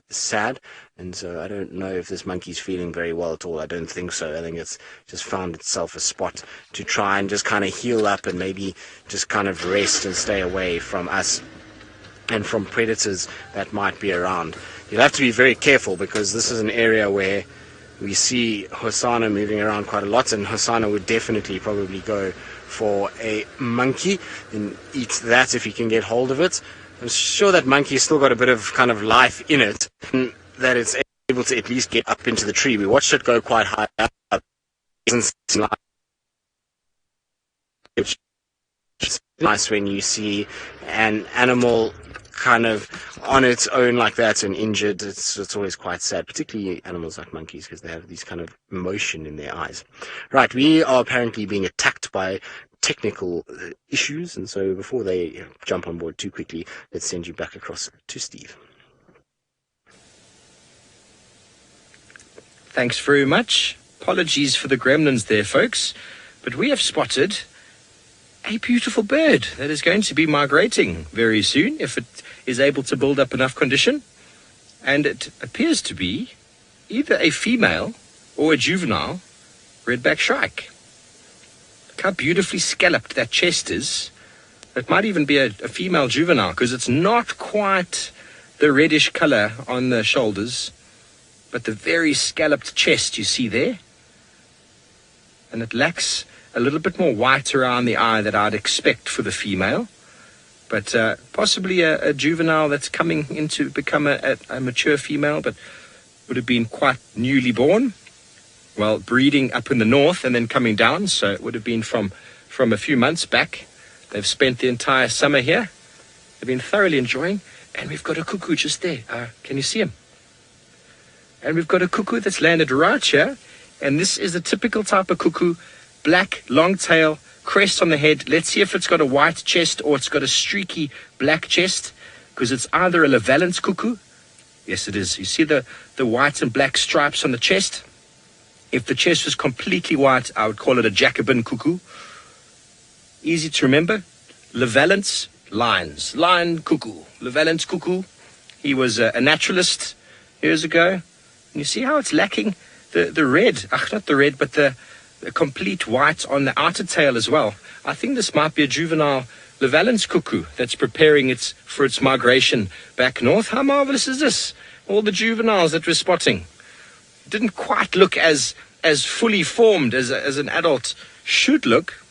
sad. And so I don't know if this monkey's feeling very well at all. I don't think so. I think it's just found itself a spot to try and just kind of heal up and maybe just kind of rest and stay away from us and from predators that might be around. You'll have to be very careful, because this is an area where we see Hosana moving around quite a lot, and Hosana would definitely probably go for a monkey and eat that if he can get hold of it. I'm sure that monkey's still got a bit of kind of life in it, that it's able to at least get up into the tree. We watched it go quite high up. Which is nice when you see an animal kind of on its own like that and injured. It's always quite sad, particularly animals like monkeys, because they have these kind of emotion in their eyes. Right, we are apparently being attacked by technical issues, and so before they jump on board too quickly, let's send you back across to Steve. Thanks very much. Apologies for the gremlins there, folks, but we have spotted a beautiful bird that is going to be migrating very soon, if it is able to build up enough condition. And it appears to be either a female or a juvenile redback shrike. Look how beautifully scalloped that chest is. It might even be a female juvenile, because it's not quite the reddish color on the shoulders, but the very scalloped chest you see there. And it lacks a little bit more white around the eye that I'd expect for the female, but possibly a juvenile that's coming in to become a mature female, but would have been quite newly born, well, breeding up in the north and then coming down, so it would have been from a few months back. They've spent the entire summer here. They've been thoroughly enjoying, and we've got a cuckoo just there. Can you see him? And we've got a cuckoo that's landed right here, and this is a typical type of cuckoo. Black, long tail, crest on the head. Let's see if it's got a white chest or it's got a streaky black chest, because it's either a Levalence cuckoo. Yes, it is. You see the white and black stripes on the chest? If the chest was completely white, I would call it a Jacobin cuckoo. Easy to remember. Levalence, lions. Lion cuckoo. Levalence cuckoo. He was a naturalist years ago. And you see how it's lacking the red. Not the red, but the complete white on the outer tail as well. I think this might be a juvenile Levalence cuckoo that's preparing for its migration back north. How marvelous is this? All the juveniles that we're spotting. Didn't quite look as fully formed as an adult should look.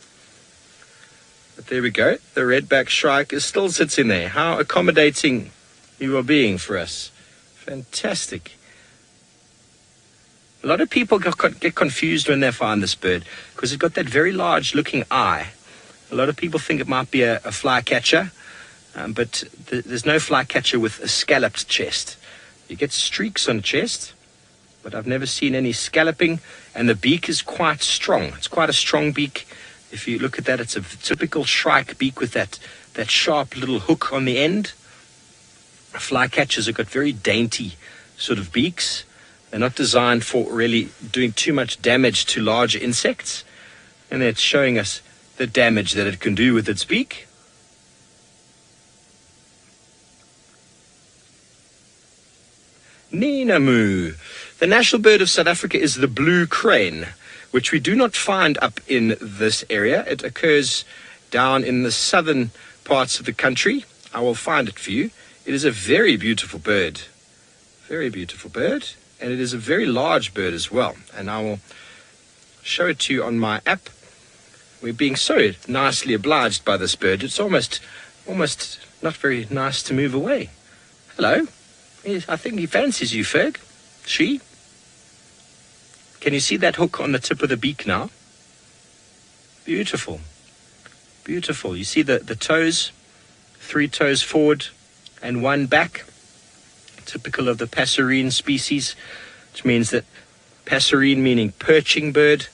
But there we go. The redback shrike still sits in there. How accommodating you are being for us. Fantastic. A lot of people get confused when they find this bird, because it's got that very large looking eye. A lot of people think it might be a flycatcher, but there's no flycatcher with a scalloped chest. You get streaks on the chest, but I've never seen any scalloping, and the beak is quite strong. It's quite a strong beak. If you look at that, it's a typical shrike beak with that sharp little hook on the end. Flycatchers have got very dainty sort of beaks. They're not designed for really doing too much damage to larger insects. And it's showing us the damage that it can do with its beak. Ninamu. The national bird of South Africa is the blue crane, which we do not find up in this area. It occurs down in the southern parts of the country. I will find it for you. It is a very beautiful bird. Very beautiful bird. And it is a very large bird as well. And I will show it to you on my app. We're being so nicely obliged by this bird. It's almost not very nice to move away. Hello. I think he fancies you, Ferg. She? Can you see that hook on the tip of the beak now? Beautiful. Beautiful. You see the toes, 3 toes forward and 1 back, typical of the passerine species, which means that passerine meaning perching bird,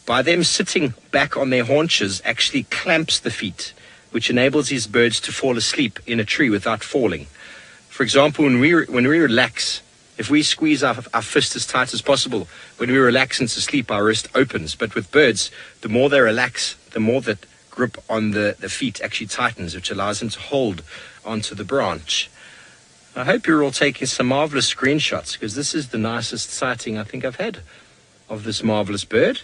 by them sitting back on their haunches actually clamps the feet, which enables these birds to fall asleep in a tree without falling. For example, when we relax, if we squeeze our fist as tight as possible, when we relax into sleep, our wrist opens. But with birds, the more they relax, the more that grip on the feet actually tightens, which allows them to hold onto the branch. I hope you're all taking some marvelous screenshots, because this is the nicest sighting I think I've had of this marvelous bird.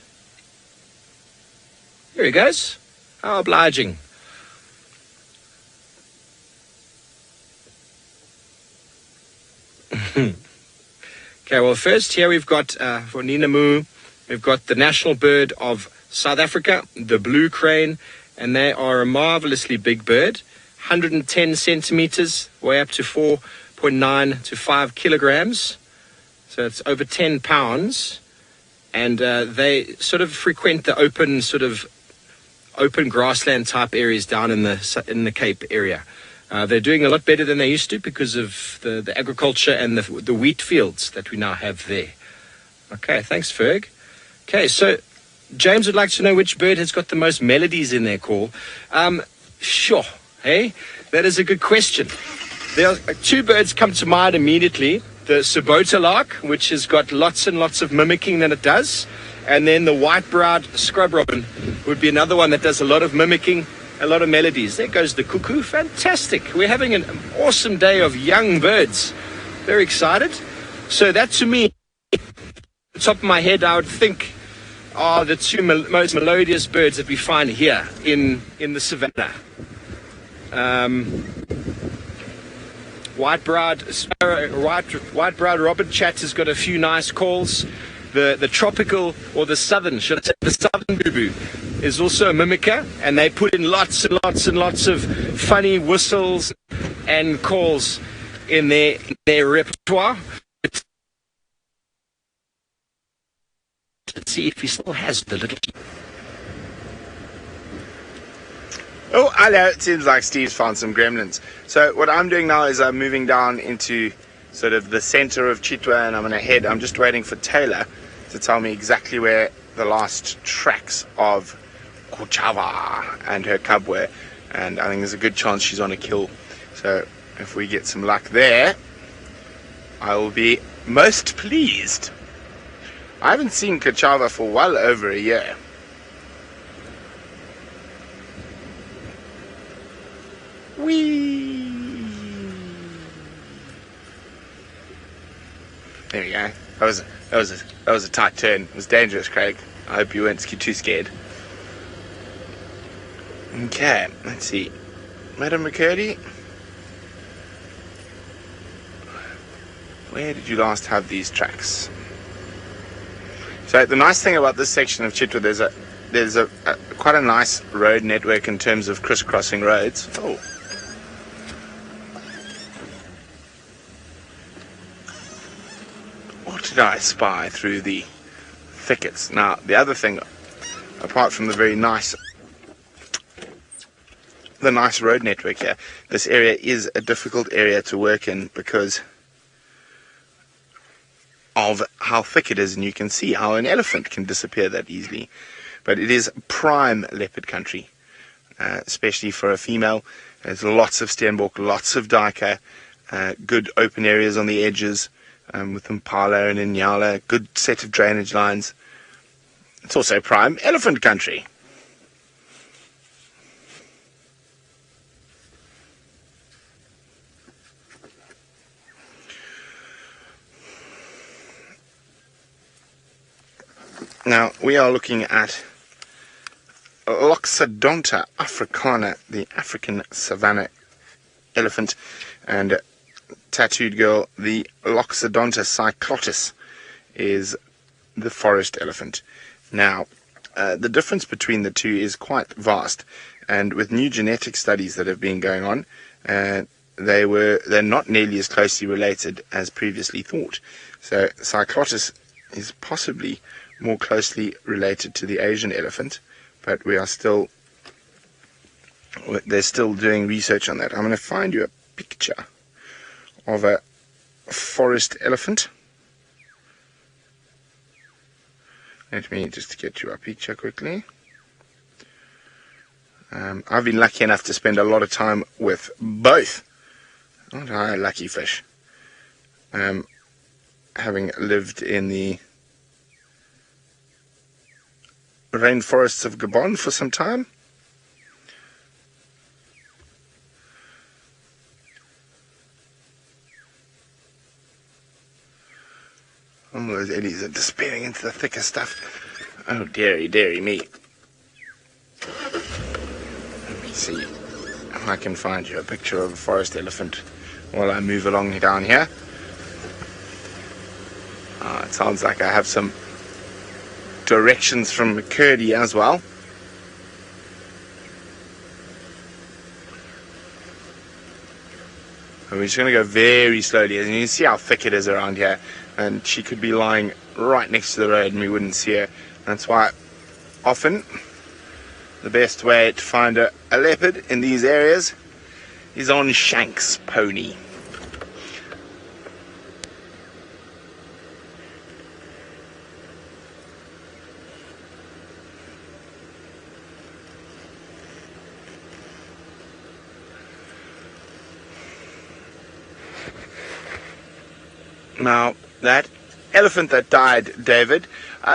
Here he goes. How obliging. Okay, well, first here we've got, for Ninamu, we've got the national bird of South Africa, the blue crane, and they are a marvelously big bird, 110 centimeters, way up to 4.9 to 5 kilograms, so it's over 10 pounds, and they sort of frequent the open grassland type areas down in the Cape area. They're doing a lot better than they used to because of the agriculture and the wheat fields that we now have there. Okay, thanks, Ferg. Okay, so James would like to know which bird has got the most melodies in their call. Sure, hey? That is a good question. There are 2 birds come to mind immediately. The Sabota lark, which has got lots and lots of mimicking that it does. And then the white-browed scrub robin would be another one that does a lot of mimicking, a lot of melodies. There goes the cuckoo. Fantastic. We're having an awesome day of young birds. Very excited. So that, to me, at the top of my head, I would think are the 2 most melodious birds that we find here in the savannah. White-browed robin chat has got a few nice calls. The tropical, or the southern, should I say, the southern boo-boo is also a mimicker, and they put in lots and lots and lots of funny whistles and calls in their repertoire. Let's see if he still has the little... Oh, hello. It seems like Steve's found some gremlins. So what I'm doing now is I'm moving down into sort of the center of Chitwa, and I'm just waiting for Taylor to tell me exactly where the last tracks of Kachava and her cub were. And I think there's a good chance she's on a kill. So if we get some luck there, I will be most pleased. I haven't seen Kachava for well over a year. Whee! There we go. That was a tight turn. It was dangerous, Craig. I hope you weren't too scared. Okay, let's see. Madam McCurdy, where did you last have these tracks? So the nice thing about this section of Chitwa, there's a quite a nice road network in terms of crisscrossing roads. Oh. What did I spy through the thickets? Now, the other thing, apart from the nice road network here, this area is a difficult area to work in because of how thick it is, and you can see how an elephant can disappear that easily. But it is prime leopard country, especially for a female. There's lots of steenbok, lots of duiker, good open areas on the edges, with impala and inyala, good set of drainage lines. It's also prime elephant country. Now, we are looking at Loxodonta africana, the African savanna elephant, and tattooed girl, the Loxodonta cyclotis, is the forest elephant. Now, the difference between the two is quite vast. And with new genetic studies that have been going on, they're not nearly as closely related as previously thought. So Cyclotis is possibly more closely related to the Asian elephant, but they're still doing research on that. I'm going to find you a picture of a forest elephant. Let me just get you a picture quickly. I've been lucky enough to spend a lot of time with both. Aren't I a lucky fish? Having lived in the rainforests of Gabon for some time. All those eddies are disappearing into the thicker stuff. Oh, dearie me. Let me see if I can find you a picture of a forest elephant while I move along down here. It sounds like I have some directions from McCurdy as well. And we're just going to go very slowly, and you can see how thick it is around here. And she could be lying right next to the road and we wouldn't see her. That's why often the best way to find a leopard in these areas is on Shank's pony. Now, that elephant that died, David,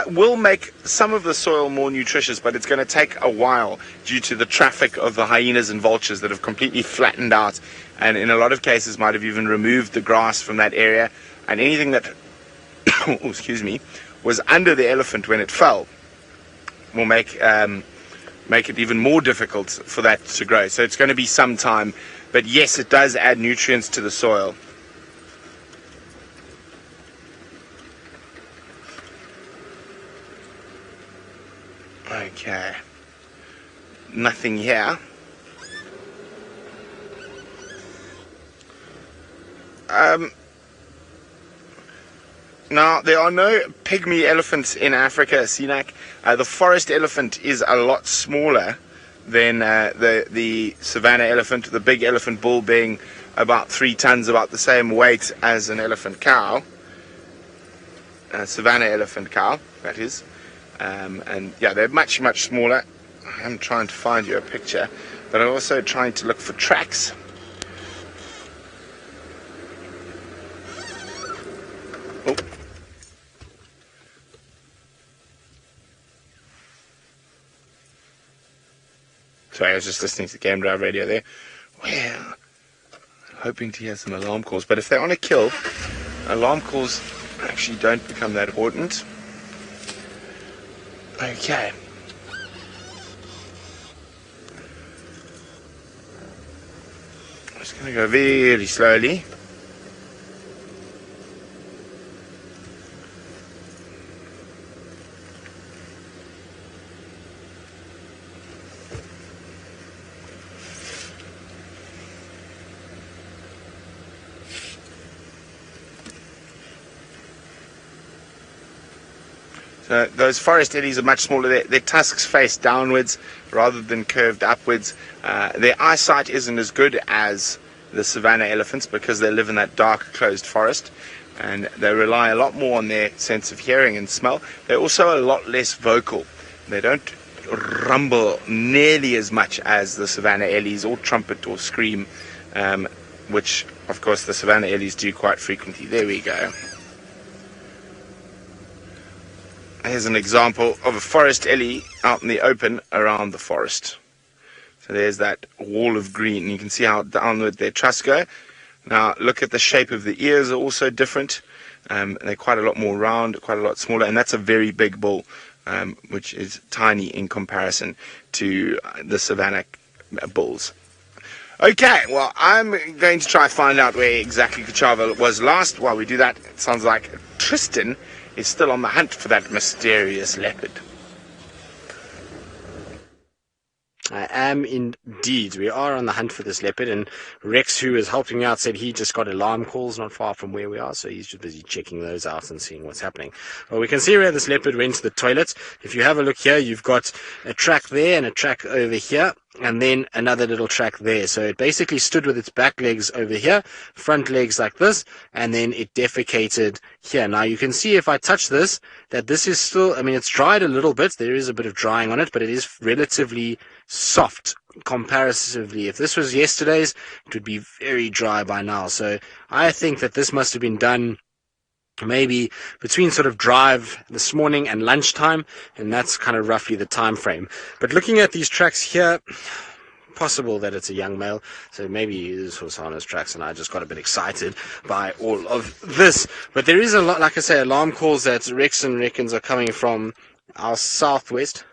will make some of the soil more nutritious, but it's going to take a while due to the traffic of the hyenas and vultures that have completely flattened out, and in a lot of cases might have even removed the grass from that area, and anything that was under the elephant when it fell will make it even more difficult for that to grow. So it's going to be some time, but yes, it does add nutrients to the soil. Okay, nothing here. Now, there are no pygmy elephants in Africa, Sinak. The forest elephant is a lot smaller than the savanna elephant, the big elephant bull being about 3 tons, about the same weight as an elephant cow. Savanna elephant cow, that is. And yeah, they're much smaller. I'm trying to find you a picture, but I'm also trying to look for tracks. Oh. Sorry, I was just listening to the game drive radio there. Well, hoping to hear some alarm calls, but if they're on a kill, alarm calls actually don't become that important. Okay. I'm just going to go very slowly. Those forest eddies are much smaller. Their tusks face downwards rather than curved upwards. Their eyesight isn't as good as the savanna elephants because they live in that dark, closed forest, and they rely a lot more on their sense of hearing and smell. They're also a lot less vocal. They don't rumble nearly as much as the savanna ellies or trumpet or scream, which, of course, the savanna ellies do quite frequently. There we go. Here's an example of a forest ellie out in the open around the forest. So there's that wall of green. You can see how downward their trusts go. Now look at the shape of the ears are also different. They're quite a lot more round, quite a lot smaller, and that's a very big bull, which is tiny in comparison to the savanna bulls. Okay, well, I'm going to try to find out where exactly Kachava was last. While we do that, it sounds like Tristan is still on the hunt for that mysterious leopard. I am indeed. We are on the hunt for this leopard, and Rex, who is helping me out, said he just got alarm calls not far from where we are, so he's just busy checking those out and seeing what's happening. Well, we can see where this leopard went to the toilet. If you have a look here, you've got a track there and a track over here, and then another little track there. So it basically stood with its back legs over here, front legs like this, and then it defecated here. Now you can see if I touch this, that this is still, I mean, it's dried a little bit. There is a bit of drying on it, but it is relatively soft comparatively. If this was yesterday's, it would be very dry by now. So I think that this must have been done maybe between sort of drive this morning and lunchtime, and that's kind of roughly the time frame. But looking at these tracks here, possible that it's a young male, so maybe it is Hosana's tracks, and I just got a bit excited by all of this. But there is a lot, like I say, alarm calls that Rexon reckons are coming from our southwest.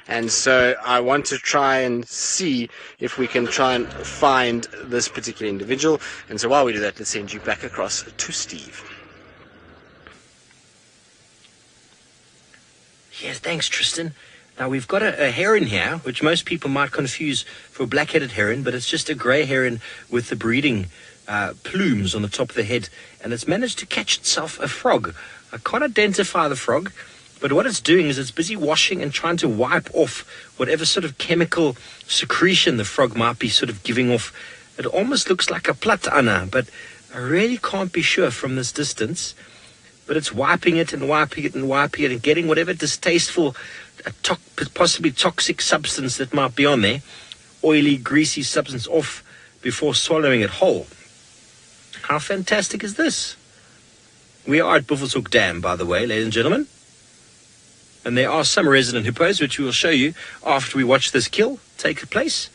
And so I want to try and see if we can try and find this particular individual. And so while we do that, let's send you back across to Steve. Yes, thanks, Tristan. Now, we've got a heron here, which most people might confuse for a black-headed heron, but it's just a grey heron with the breeding plumes on the top of the head, and it's managed to catch itself a frog. I can't identify the frog, but what it's doing is it's busy washing and trying to wipe off whatever sort of chemical secretion the frog might be sort of giving off. It almost looks like a platana, but I really can't be sure from this distance. But it's wiping it and wiping it and wiping it and getting whatever distasteful, possibly toxic substance that might be on there, oily, greasy substance off before swallowing it whole. How fantastic is this? We are at Buffelshoek Dam, by the way, ladies and gentlemen. And there are some resident hippos, which we will show you after we watch this kill take place.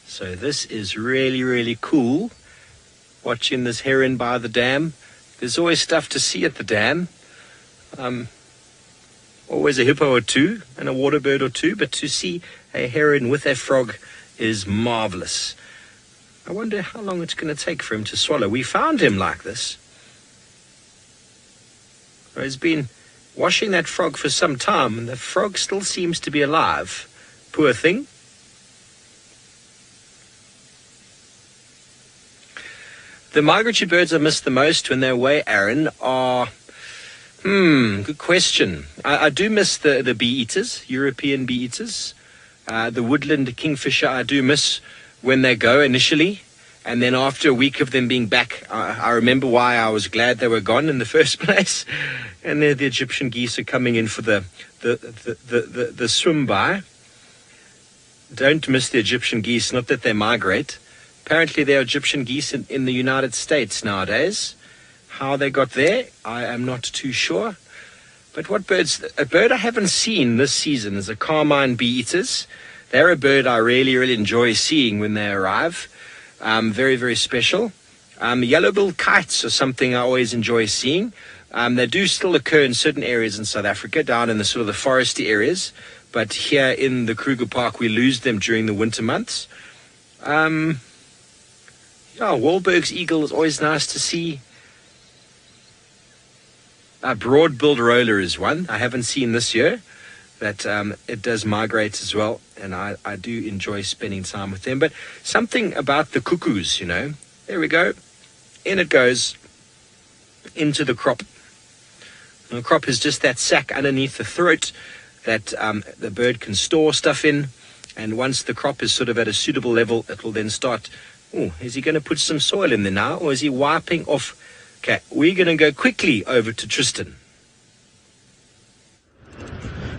So this is really, really cool, watching this heron by the dam. There's always stuff to see at the dam. Always a hippo or two and a water bird or two, but to see a heron with a frog is marvelous. I wonder how long it's going to take for him to swallow. We found him like this. He's been washing that frog for some time, and the frog still seems to be alive. Poor thing. The migratory birds I miss the most when they're away, Aaron, are... good question. I do miss the bee-eaters, European bee-eaters. The woodland kingfisher I do miss when they go initially. And then after a week of them being back, I remember why I was glad they were gone in the first place. And the Egyptian geese are coming in for the swim by. Don't miss the Egyptian geese, not that they migrate. Apparently there are Egyptian geese in the United States nowadays. How they got there, I am not too sure. But what birds... A bird I haven't seen this season is the carmine bee-eaters. They're a bird I really, really enjoy seeing when they arrive. Very, very special. Yellow-billed kites are something I always enjoy seeing. They do still occur in certain areas in South Africa, down in the sort of the foresty areas. But here in the Kruger Park, we lose them during the winter months. Wahlberg's eagle is always nice to see. Broad-billed roller is one I haven't seen this year, that it does migrate as well, and I do enjoy spending time with them. But something about the cuckoos, there we go, in it goes into the crop. And the crop is just that sack underneath the throat that the bird can store stuff in, and once the crop is sort of at a suitable level, it will then start. Is he going to put some soil in there now, or is he wiping off? Okay, we're going to go quickly over to Tristan.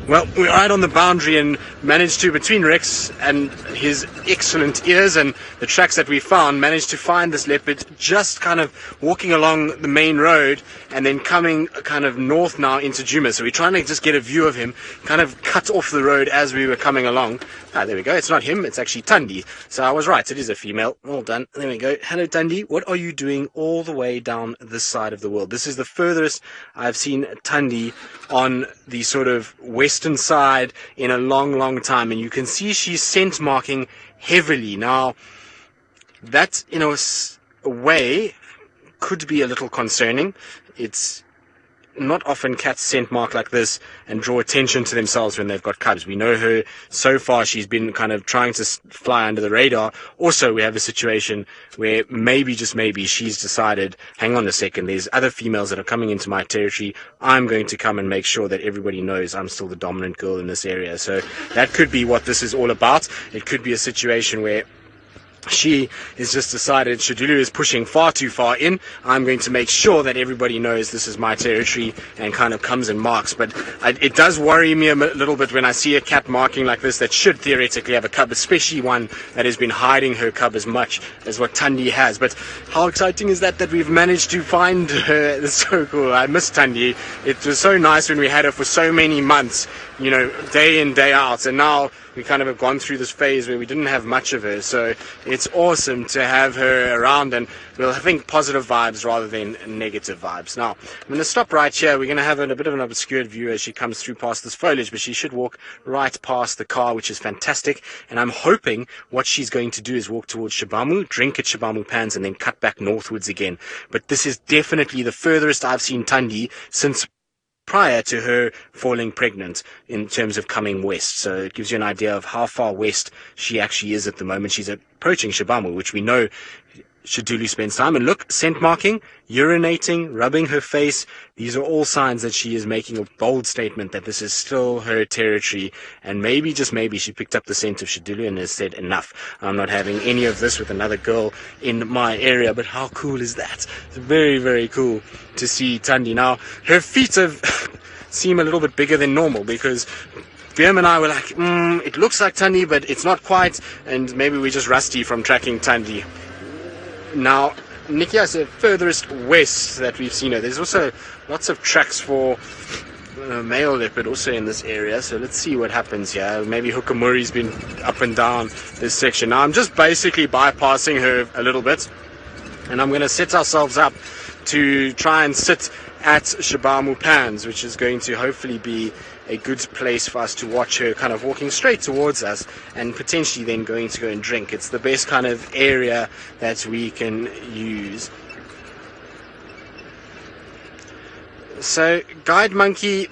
Well, we're right on the boundary and managed to, between Rex and his excellent ears and the tracks that we found, managed to find this leopard just kind of walking along the main road and then coming kind of north now into Djuma. So we're trying to just get a view of him, kind of cut off the road as we were coming along. There we go. It's not him. It's actually Tundi. So I was right. It is a female. Well done. There we go. Hello, Thandi. What are you doing all the way down this side of the world? This is the furthest I've seen Tundi on the sort of west Tristan side in a long time, and you can see she's scent marking heavily. Now, that, a way could be a little concerning. It's not often cats scent mark like this and draw attention to themselves when they've got cubs. We know her, so far she's been kind of trying to fly under the radar. Also, we have a situation where just maybe she's decided, hang on a second, there's other females that are coming into my territory. I'm going to come and make sure that everybody knows I'm still the dominant girl in this area. So that could be what this is all about. It could be a situation where she has just decided Shadulu is pushing far too far in. I'm going to make sure that everybody knows this is my territory, and kind of comes and marks. But it does worry me a little bit when I see a cat marking like this that should theoretically have a cub, especially one that has been hiding her cub as much as what Thandi has. But how exciting is that we've managed to find her? It's so cool. I miss Thandi. It was so nice when we had her for so many months, day in, day out. And now we kind of have gone through this phase where we didn't have much of her, so it's awesome to have her around, and we'll think positive vibes rather than negative vibes. Now, I'm going to stop right here. We're going to have a bit of an obscured view as she comes through past this foliage, but she should walk right past the car, which is fantastic, and I'm hoping what she's going to do is walk towards Shabamu, drink at Shabamu Pans, and then cut back northwards again. But this is definitely the furthest I've seen Thandi since prior to her falling pregnant in terms of coming west. So it gives you an idea of how far west she actually is at the moment. She's approaching Shabamu, which we know Shadulu spends time. And look, scent marking, urinating, rubbing her face. These are all signs that she is making a bold statement that this is still her territory. And maybe, just maybe, she picked up the scent of Shadulu and has said, enough. I'm not having any of this with another girl in my area. But how cool is that? It's very, very cool to see Thandi. Now, her feet seem a little bit bigger than normal, because Björn and I were like, it looks like Thandi, but it's not quite. And maybe we're just rusty from tracking Thandi. Now, Nikia is the furthest west that we've seen her. There's also lots of tracks for male leopard also in this area, so let's see what happens here. Maybe Hukamuri's been up and down this section. Now, I'm just basically bypassing her a little bit, and I'm going to set ourselves up to try and sit at Shabamu Pans, which is going to hopefully be a good place for us to watch her kind of walking straight towards us and potentially then going to go and drink. It's the best kind of area that we can use. So, guide monkey,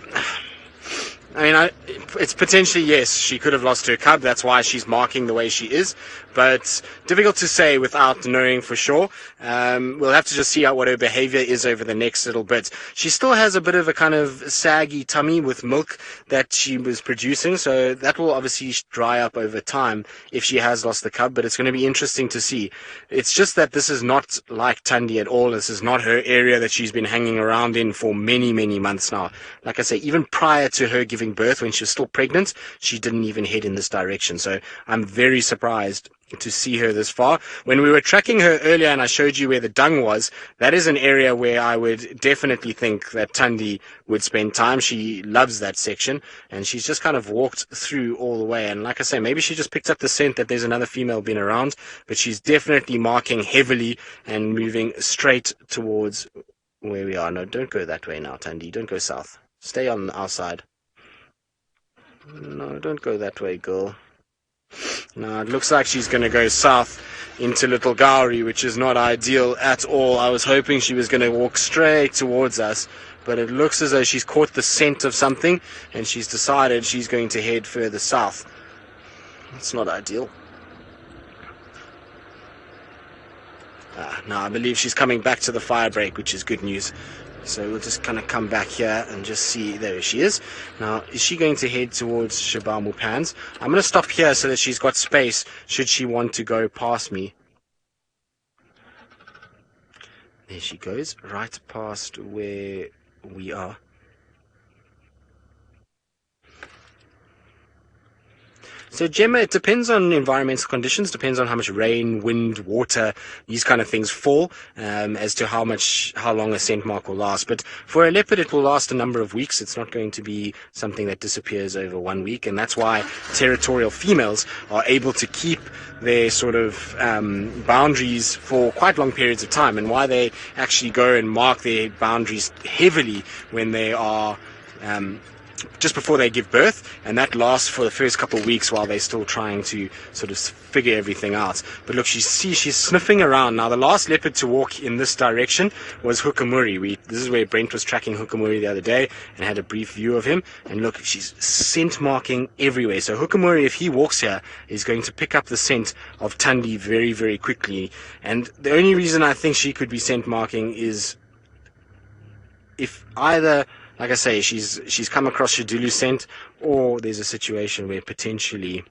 it's potentially, yes, she could have lost her cub. That's why she's marking the way she is. But difficult to say without knowing for sure. We'll have to just see what her behavior is over the next little bit. She still has a bit of a kind of saggy tummy with milk that she was producing, so that will obviously dry up over time if she has lost the cub, but it's going to be interesting to see. It's just that this is not like Thandi at all. This is not her area that she's been hanging around in for many, many months now. Like I say, even prior to her giving birth, when she was still pregnant, she didn't even head in this direction. So I'm very surprised to see her this far. When we were tracking her earlier and I showed you where the dung was, that is an area where I would definitely think that Thandi would spend time. She loves that section, and she's just kind of walked through all the way. And like I say, maybe she just picked up the scent that there's another female been around, but she's definitely marking heavily and moving straight towards where we are. No, don't go that way now, Thandi. Don't go south. Stay on our side. No, don't go that way, girl. Now, it looks like she's going to go south into Little Guari, which is not ideal at all. I was hoping she was going to walk straight towards us, but it looks as though she's caught the scent of something, and she's decided she's going to head further south. That's not ideal. Now, I believe she's coming back to the fire break, which is good news. So we'll just kind of come back here and just see. There she is. Now, is she going to head towards Shabamu Pans? I'm going to stop here so that she's got space should she want to go past me. There she goes, right past where we are. So, Djuma, it depends on environmental conditions, depends on how much rain, wind, water, these kind of things fall, as to how long a scent mark will last. But for a leopard, it will last a number of weeks. It's not going to be something that disappears over 1 week, and that's why territorial females are able to keep their sort of boundaries for quite long periods of time, and why they actually go and mark their boundaries heavily when they are just before they give birth, and that lasts for the first couple of weeks while they're still trying to sort of figure everything out. But look, she's sniffing around. Now, the last leopard to walk in this direction was Hukamuri. This is where Brent was tracking Hukamuri the other day and had a brief view of him. And look, she's scent marking everywhere. So Hukamuri, if he walks here, is going to pick up the scent of Tundi very, very quickly. And the only reason I think she could be scent marking is if either, like I say, she's come across Shadulu's scent, or there's a situation where potentially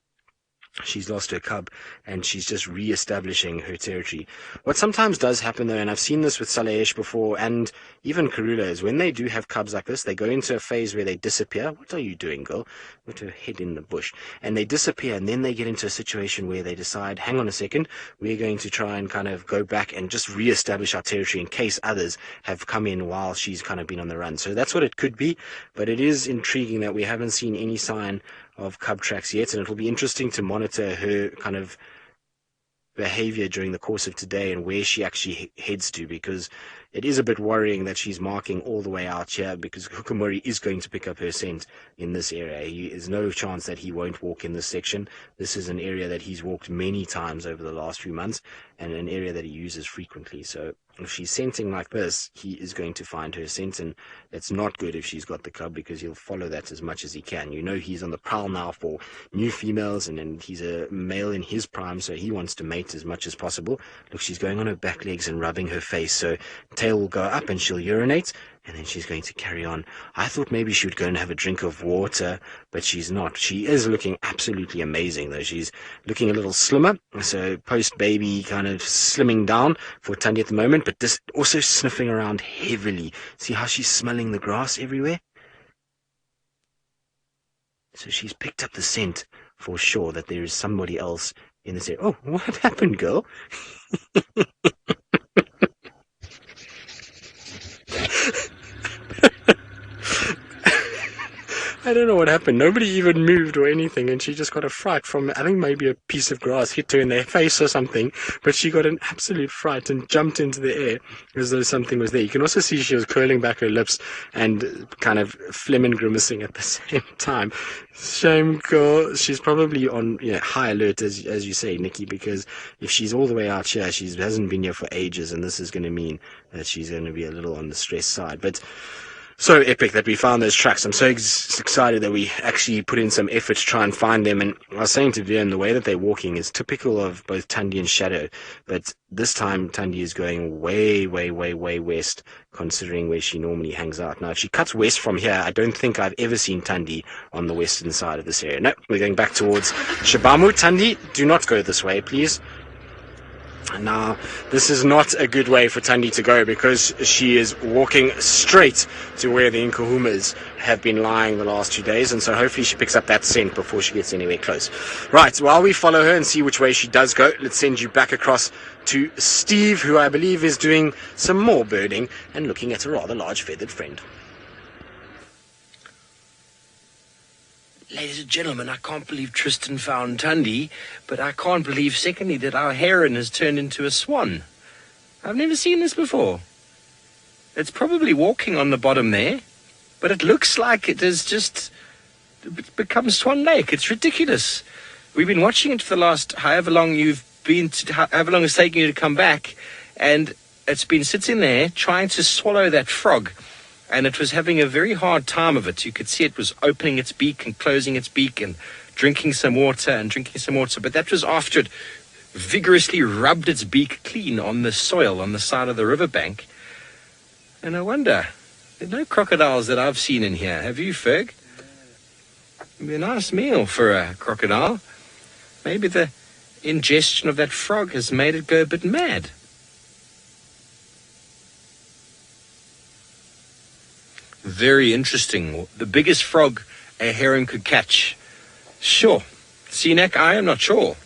she's lost her cub and she's just re-establishing her territory. What sometimes does happen though, and I've seen this with Salayesh before and even Karula, is when they do have cubs like this, they go into a phase where they disappear. What are you doing, girl? Put her head in the bush. And they disappear, and then they get into a situation where they decide, hang on a second, we're going to try and kind of go back and just re-establish our territory in case others have come in while she's kind of been on the run. So that's what it could be, but it is intriguing that we haven't seen any sign of cub tracks yet, and it'll be interesting to monitor her kind of behavior during the course of today and where she actually heads to, because it is a bit worrying that she's marking all the way out here, because Hukamori is going to pick up her scent in this area. There's no chance that he won't walk in this section. This is an area that he's walked many times over the last few months, and an area that he uses frequently. So if she's scenting like this, he is going to find her scent, and it's not good if she's got the cub, because he'll follow that as much as he can. You know, he's on the prowl now for new females, and he's a male in his prime, so he wants to mate as much as possible. Look, she's going on her back legs and rubbing her face, so tail will go up and she'll urinate, and then she's going to carry on. I thought maybe she would go and have a drink of water, but she's not. She is looking absolutely amazing, though. She's looking a little slimmer, so post-baby kind of slimming down for Tundi at the moment, but this also sniffing around heavily. See how she's smelling the grass everywhere? So she's picked up the scent for sure that there is somebody else in this area. Oh, what happened, girl? I don't know what happened. Nobody even moved or anything, and she just got a fright from, I think maybe a piece of grass hit her in their face or something, but she got an absolute fright and jumped into the air as though something was there. You can also see she was curling back her lips and kind of phlegm and grimacing at the same time. Shame, girl. She's probably on high alert, as you say, Nikki, because if she's all the way out here, she hasn't been here for ages, and this is going to mean that she's going to be a little on the stress side. But so epic that we found those tracks. I'm so excited that we actually put in some effort to try and find them. And I was saying to Vian, the way that they're walking is typical of both Tundi and Shadow, but this time Tundi is going way, way, way, way west, considering where she normally hangs out. Now, if she cuts west from here, I don't think I've ever seen Tundi on the western side of this area. No, we're going back towards Shabamu. Tundi, do not go this way, please. Now, this is not a good way for Tundi to go, because she is walking straight to where the Nkuhumas have been lying the last 2 days, and so hopefully she picks up that scent before she gets anywhere close. Right, while we follow her and see which way she does go, let's send you back across to Steve, who I believe is doing some more birding and looking at a rather large feathered friend. Ladies and gentlemen, I can't believe Tristan found Tundi, but I can't believe, secondly, that our heron has turned into a swan. I've never seen this before. It's probably walking on the bottom there, but it looks like it has just become Swan Lake. It's ridiculous. We've been watching it for the last however long however long it's taken you to come back, and it's been sitting there trying to swallow that frog. And it was having a very hard time of it. You could see it was opening its beak and closing its beak and drinking some water and drinking some water. But that was after it vigorously rubbed its beak clean on the soil on the side of the riverbank. And I wonder, there's no crocodiles that I've seen in here. Have you, Ferg? It'd be a nice meal for a crocodile. Maybe the ingestion of that frog has made it go a bit mad. Very interesting. The biggest frog a heron could catch. Sure. Cenac, I am not sure.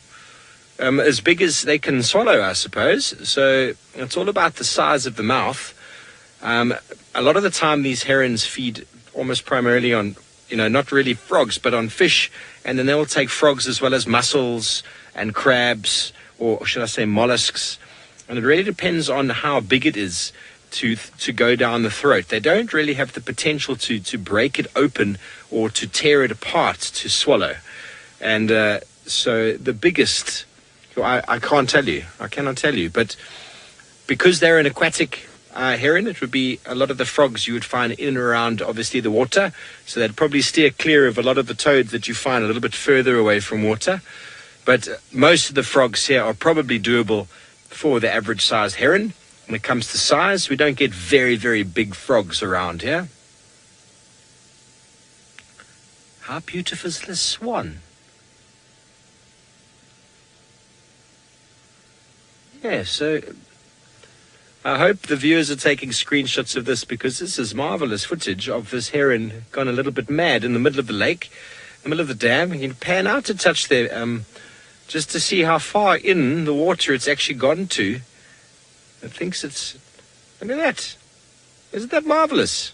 As big as they can swallow, I suppose. So it's all about the size of the mouth. A lot of the time these herons feed almost primarily on, not really frogs, but on fish. And then they will take frogs as well as mussels and crabs, or should I say mollusks. And it really depends on how big it is to go down the throat. They don't really have the potential to break it open or to tear it apart to swallow. And so the biggest, I can't tell you, I cannot tell you, but because they're an aquatic heron, it would be a lot of the frogs you would find in and around, obviously, the water. So they'd probably steer clear of a lot of the toads that you find a little bit further away from water. But most of the frogs here are probably doable for the average size heron. When it comes to size, we don't get very, very big frogs around here. How beautiful is this swan? Yeah, so I hope the viewers are taking screenshots of this, because this is marvelous footage of this heron gone a little bit mad in the middle of the lake, in the middle of the dam. You can pan out to touch there, just to see how far in the water it's actually gone to. It thinks it's... Look at that. Isn't that marvelous?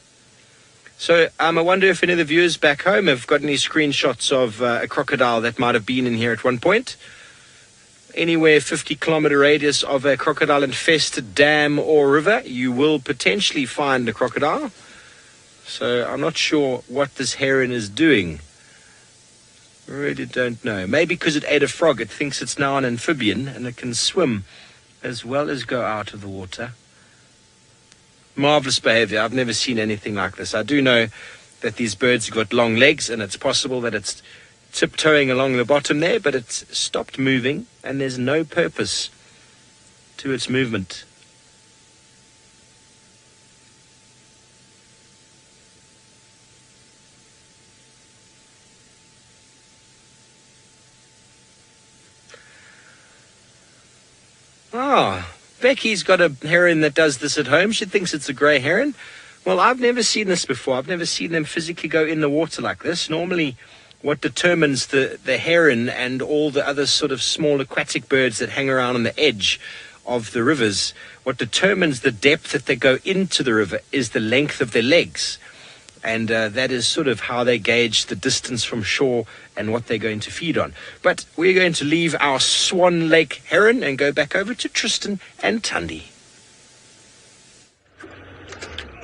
So I wonder if any of the viewers back home have got any screenshots of a crocodile that might have been in here at one point. Anywhere 50-kilometer radius of a crocodile-infested dam or river, you will potentially find a crocodile. So I'm not sure what this heron is doing. I really don't know. Maybe because it ate a frog, it thinks it's now an amphibian and it can swim as well as go out of the water. Marvelous behavior. I've never seen anything like this. I do know that these birds have got long legs, and it's possible that it's tiptoeing along the bottom there, but it's stopped moving and there's no purpose to its movement. Becky's got a heron that does this at home. She thinks it's a grey heron. Well, I've never seen this before. I've never seen them physically go in the water like this. Normally, what determines the heron and all the other sort of small aquatic birds that hang around on the edge of the rivers, what determines the depth that they go into the river is the length of their legs. And that is sort of how they gauge the distance from shore and what they're going to feed on. But we're going to leave our Swan Lake heron and go back over to Tristan and Thandi.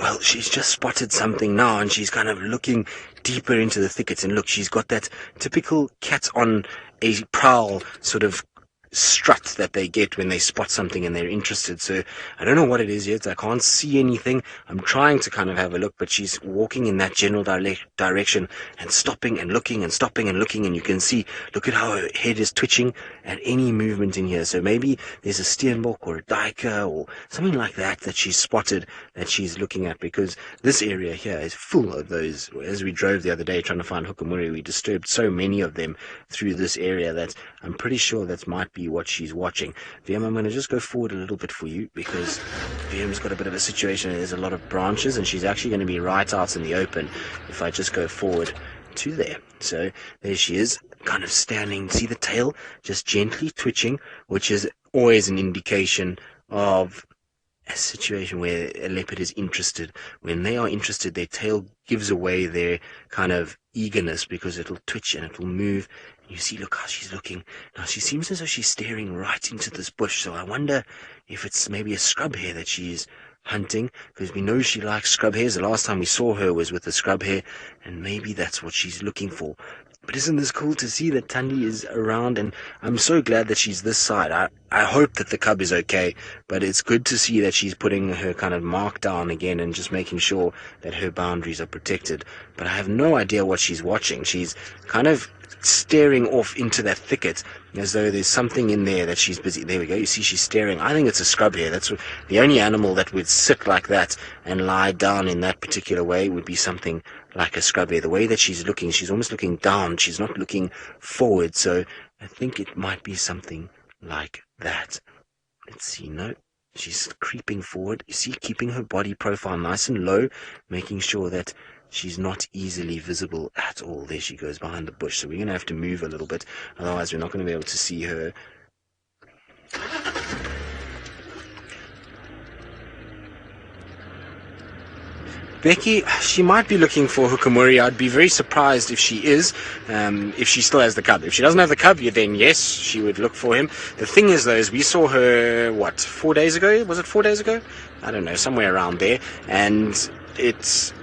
Well, she's just spotted something now, and she's kind of looking deeper into the thickets. And look, she's got that typical cat on a prowl sort of strut that they get when they spot something and they're interested. So I don't know what it is yet. I can't see anything. I'm trying to kind of have a look, but she's walking in that general direction and stopping and looking and stopping and looking, and you can see, look at how her head is twitching at any movement in here. So maybe there's a steenbok or a duiker or something like that that she's spotted, that she's looking at, because this area here is full of those. As we drove the other day trying to find hukamuri, we disturbed so many of them through this area that I'm pretty sure that might be what she's watching. VM, I'm going to just go forward a little bit for you, because VM's got a bit of a situation. There's a lot of branches, and she's actually going to be right out in the open if I just go forward to there. So there she is, kind of standing. See the tail just gently twitching, which is always an indication of a situation where a leopard is interested. When they are interested, their tail gives away their kind of eagerness, because it'll twitch and it'll move. You see, look how she's looking. Now, she seems as though she's staring right into this bush, so I wonder if it's maybe a scrub hare that she's hunting, because we know she likes scrub hares. The last time we saw her was with the scrub hare, and maybe that's what she's looking for. But isn't this cool to see that Thandi is around? And I'm so glad that she's this side. I hope that the cub is okay, but it's good to see that she's putting her kind of mark down again and just making sure that her boundaries are protected. But I have no idea what she's watching. She's kind of staring off into that thicket as though there's something in there that she's busy. There we go. You see, she's staring. I think it's a scrub hare. That's the only animal that would sit like that and lie down in that particular way would be something like a scrub hare. The way that she's looking, she's almost looking down. She's not looking forward. So I think it might be something like that. Let's see. No, she's creeping forward. You see, keeping her body profile nice and low, making sure that she's not easily visible at all. There she goes behind the bush. So we're going to have to move a little bit. Otherwise, we're not going to be able to see her. Becky, she might be looking for Hukamuri. I'd be very surprised if she is, if she still has the cub. If she doesn't have the cub, then yes, she would look for him. The thing is, though, is we saw her, 4 days ago? Was it 4 days ago? I don't know, somewhere around there. And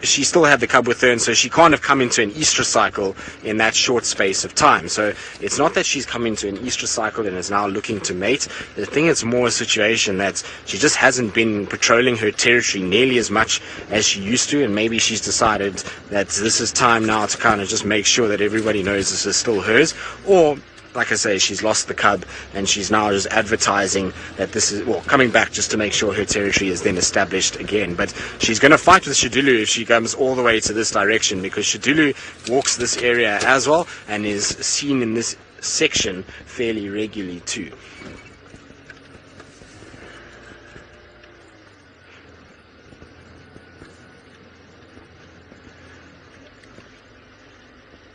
she still had the cub with her, and so she can't have come into an estrus cycle in that short space of time. So it's not that she's come into an estrus cycle and is now looking to mate. The thing is more a situation that she just hasn't been patrolling her territory nearly as much as she used to, and maybe she's decided that this is time now to kind of just make sure that everybody knows this is still hers, or like I say, she's lost the cub and she's now just advertising that this is, coming back just to make sure her territory is then established again. But she's going to fight with Shadulu if she comes all the way to this direction, because Shadulu walks this area as well and is seen in this section fairly regularly too.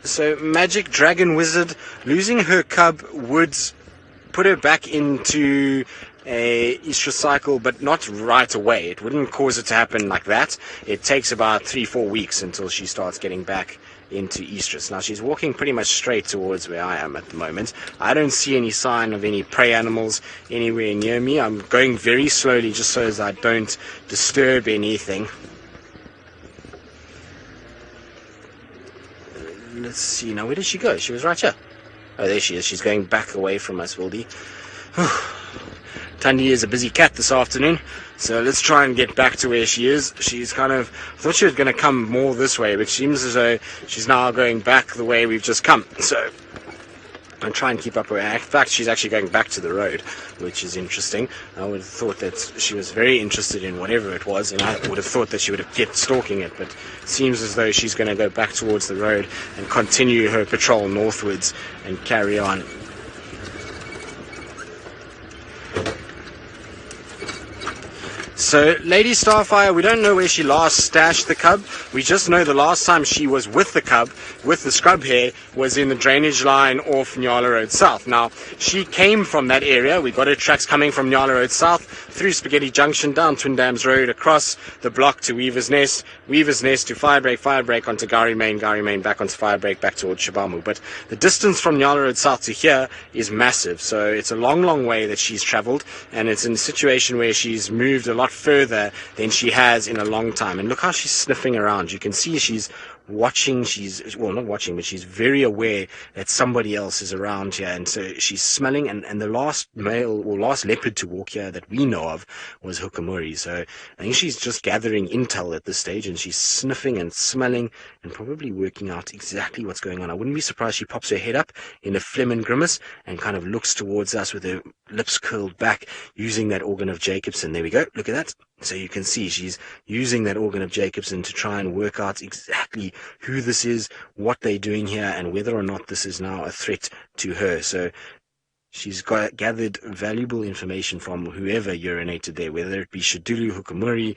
So Magic Dragon Wizard, losing her cub would put her back into a estrus cycle, but not right away. It wouldn't cause it to happen like that. It takes about 3-4 weeks until she starts getting back into estrus. Now she's walking pretty much straight towards where I am at the moment. I don't see any sign of any prey animals anywhere near me. I'm going very slowly just so as I don't disturb anything. Let's see, now where did she go? She was right here. Oh, there she is. She's going back away from us, Wildy. Thandi is a busy cat this afternoon, so let's try and get back to where she is. She's I thought she was going to come more this way, but it seems as though she's now going back the way we've just come. So and try and keep up with her. In fact, she's actually going back to the road, which is interesting. I would have thought that she was very interested in whatever it was, and I would have thought that she would have kept stalking it, but it seems as though she's going to go back towards the road and continue her patrol northwards and carry on. So, Lady Starfire, we don't know where she last stashed the cub. We just know the last time she was with the cub, with the scrub hare, was in the drainage line off Nyala Road South. Now, she came from that area. We got her tracks coming from Nyala Road South, through Spaghetti Junction, down Twin Dams Road, across the block to Weaver's Nest to Firebreak onto Guari Main back onto Firebreak, back towards Shabamu. But the distance from Nyala Road South to here is massive. So it's a long, long way that she's travelled, and it's in a situation where she's moved a lot further than she has in a long time. And look how she's sniffing around. You can see she's watching. Not watching, but she's very aware that somebody else is around here, and so she's smelling. And the last male or last leopard to walk here that we know of was Hukamuri. So I think she's just gathering intel at this stage, and she's sniffing and smelling and probably working out exactly what's going on. I wouldn't be surprised she pops her head up in a phlegm and grimace and kind of looks towards us with her lips curled back, using that organ of Jacobson. There we go. Look at that. So you can see she's using that organ of Jacobson to try and work out exactly who this is, what they're doing here, and whether or not this is now a threat to her. So she's gathered valuable information from whoever urinated there, whether it be Shadulu, Hukamuri,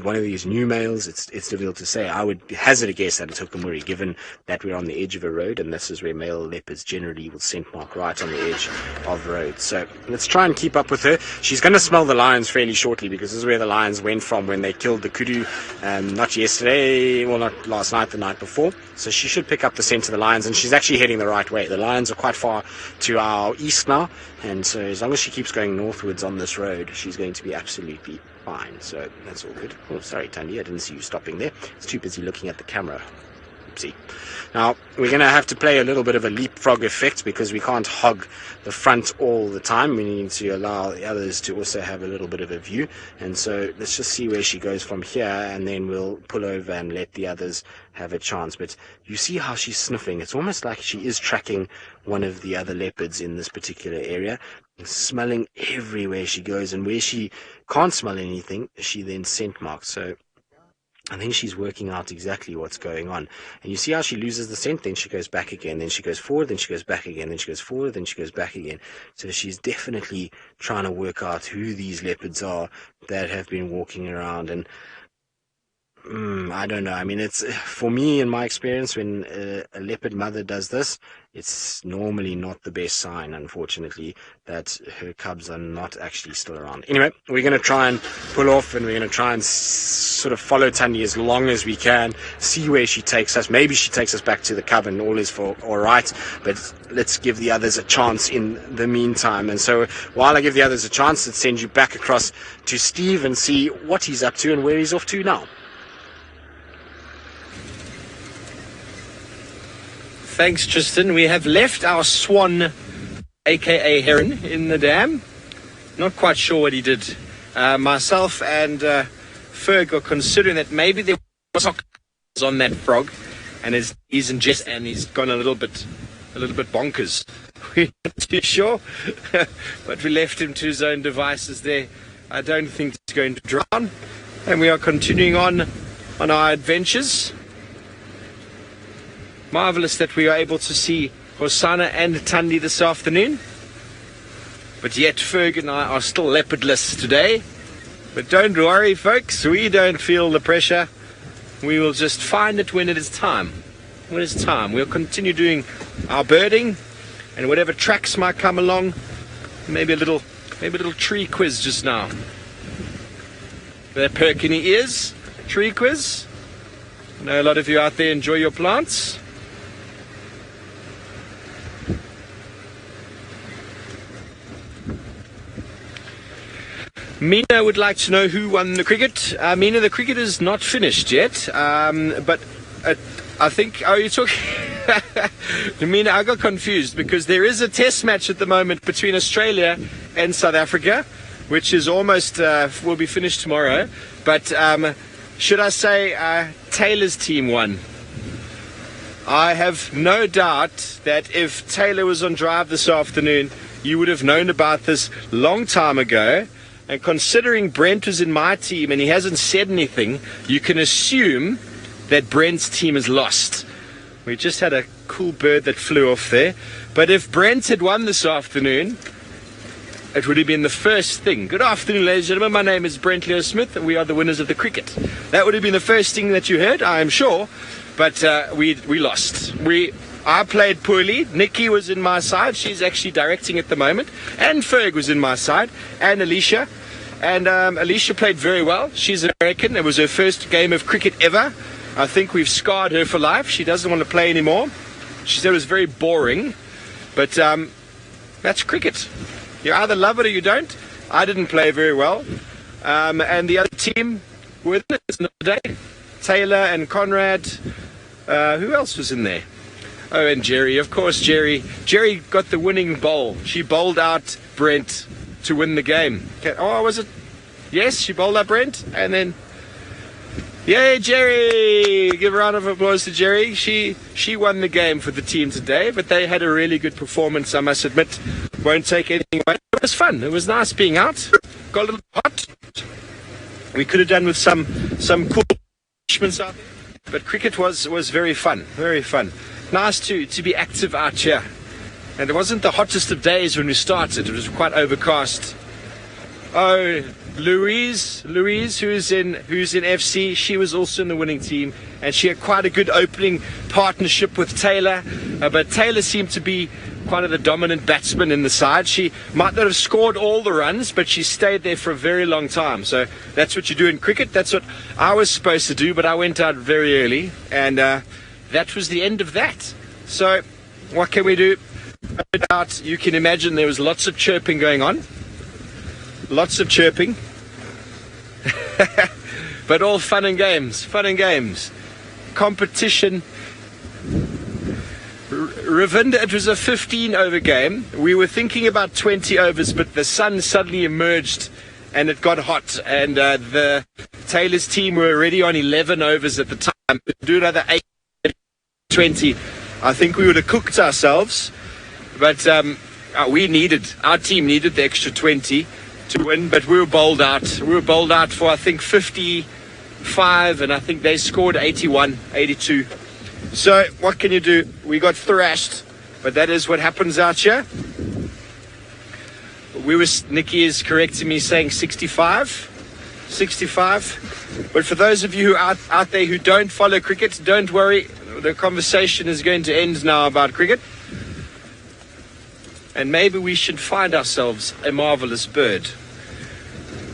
one of these new males. It's difficult to say. I would hazard a guess that it's Hukamuri, given that we're on the edge of a road, and this is where male leopards generally will scent mark, right on the edge of roads. So let's try and keep up with her. She's going to smell the lions fairly shortly, because this is where the lions went from when they killed the kudu, not yesterday, well, not last night, the night before. So she should pick up the scent of the lions, and she's actually heading the right way. The lions are quite far to our east now, and so as long as she keeps going northwards on this road, she's going to be absolutely fine. So that's all good. Oh, sorry, Tundi, I didn't see you stopping there. It's too busy looking at the camera. Oopsie. Now, we're going to have to play a little bit of a leapfrog effect, because we can't hog the front all the time. We need to allow the others to also have a little bit of a view. And so let's just see where she goes from here, and then we'll pull over and let the others have a chance. But you see how she's sniffing. It's almost like she is tracking one of the other leopards in this particular area, smelling everywhere she goes. And where she can't smell anything, she then scent marks. So I think she's working out exactly what's going on. And you see how she loses the scent, then she goes back again, then she goes forward, then she goes back again, then she goes forward, then she goes back again. So she's definitely trying to work out who these leopards are that have been walking around. And I don't know. I mean, it's, for me, in my experience, when a leopard mother does this, it's normally not the best sign, unfortunately, that her cubs are not actually still around. Anyway, we're going to try and pull off, and we're going to try and sort of follow Thandi as long as we can, see where she takes us. Maybe she takes us back to the cub and all is all right, but let's give the others a chance in the meantime. And so while I give the others a chance, let's send you back across to Steve and see what he's up to and where he's off to now. Thanks, Tristan. We have left our swan, aka Heron, in the dam. Not quite sure what he did. Myself and Ferg are considering that maybe there was on that frog, and he's in jest and he's gone a little bit bonkers. We're not too sure, but we left him to his own devices there. I don't think he's going to drown, and we are continuing on our adventures. Marvelous that we are able to see Hosana and Thandi this afternoon. But yet Ferg and I are still leopardless today. But don't worry, folks, we don't feel the pressure. We will just find it when it is time. When it's time. We'll continue doing our birding, and whatever tracks might come along, maybe a little tree quiz just now. That perk in your ears, tree quiz. I know a lot of you out there enjoy your plants. Mina would like to know who won the cricket. Mina, the cricket is not finished yet, but I think... Oh, you're talking... Mina, I got confused because there is a test match at the moment between Australia and South Africa, which is almost... will be finished tomorrow. But should I say Taylor's team won? I have no doubt that if Taylor was on drive this afternoon, you would have known about this long time ago. And considering Brent was in my team and he hasn't said anything, you can assume that Brent's team has lost. We just had a cool bird that flew off there. But if Brent had won this afternoon, it would have been the first thing. Good afternoon, ladies and gentlemen. My name is Brent Leo Smith, and we are the winners of the cricket. That would have been the first thing that you heard, I am sure. But we lost. I played poorly. Nikki was in my side. She's actually directing at the moment. And Ferg was in my side. And Alicia. And Alicia played very well. She's American. It was her first game of cricket ever. I think we've scarred her for life. She doesn't want to play anymore. She said it was very boring. But that's cricket. You either love it or you don't. I didn't play very well. And the other team were in it another day. Taylor and Conrad. Who else was in there? Oh, and Jerry, of course, Jerry. Jerry got the winning bowl. She bowled out Brent to win the game. Oh, was it? Yes, she bowled out Brent. And then, yay, Jerry! Give a round of applause to Jerry. She won the game for the team today, but they had a really good performance, I must admit. Won't take anything away. It was fun. It was nice being out. Got a little hot. We could have done with some cool punishments out there. But cricket was very fun. Very fun. Nice to be active out here. And it wasn't the hottest of days when we started. It was quite overcast. Oh, Louise, who's in FC, she was also in the winning team, and she had quite a good opening partnership with Taylor. But Taylor seemed to be quite the dominant batsman in the side. She might not have scored all the runs, but she stayed there for a very long time. So that's what you do in cricket. That's what I was supposed to do, but I went out very early, and that was the end of that. So what can we do? No doubt you can imagine there was lots of chirping going on. Lots of chirping. But all fun and games. Fun and games. Competition. Ravinda, it was a 15-over game. We were thinking about 20 overs, but the sun suddenly emerged and it got hot. And the Taylor's team were already on 11 overs at the time. Do another 8, 20. I think we would have cooked ourselves. But our team needed the extra 20 to win, but we were bowled out. We were bowled out for, I think, 55, and I think they scored 81, 82. So what can you do? We got thrashed, but that is what happens out here. Nikki is correcting me, saying 65. But for those of you out there who don't follow cricket, don't worry. The conversation is going to end now about cricket. and maybe we should find ourselves a marvelous bird.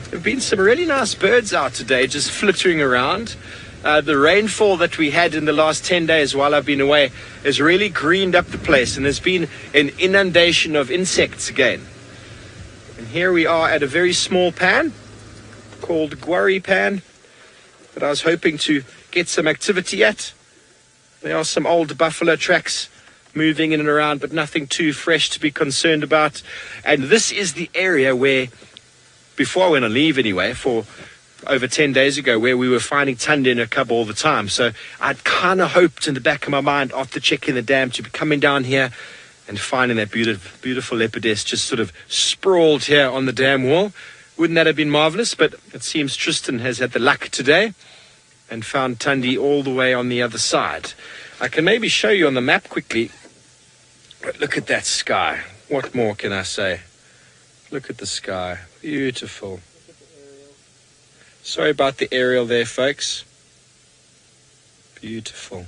There have been some really nice birds out today, just flittering around. The rainfall that we had in the last 10 days while I've been away has really greened up the place, and there's been an inundation of insects again. And here we are at a very small pan called Guari Pan that I was hoping to get some activity at. There are some old buffalo tracks moving in and around, but nothing too fresh to be concerned about. And this is the area where, before I went on leave anyway, for over 10 days ago, where we were finding Tundi and her cub all the time. So I'd kind of hoped in the back of my mind, after checking the dam, to be coming down here and finding that beautiful leopardess just sort of sprawled here on the dam wall. Wouldn't that have been marvelous? But it seems Tristan has had the luck today and found Tundi all the way on the other side. I can maybe show you on the map quickly. But look at that sky. What more can I say? Look at the sky. Beautiful. Sorry about the aerial there, folks. Beautiful.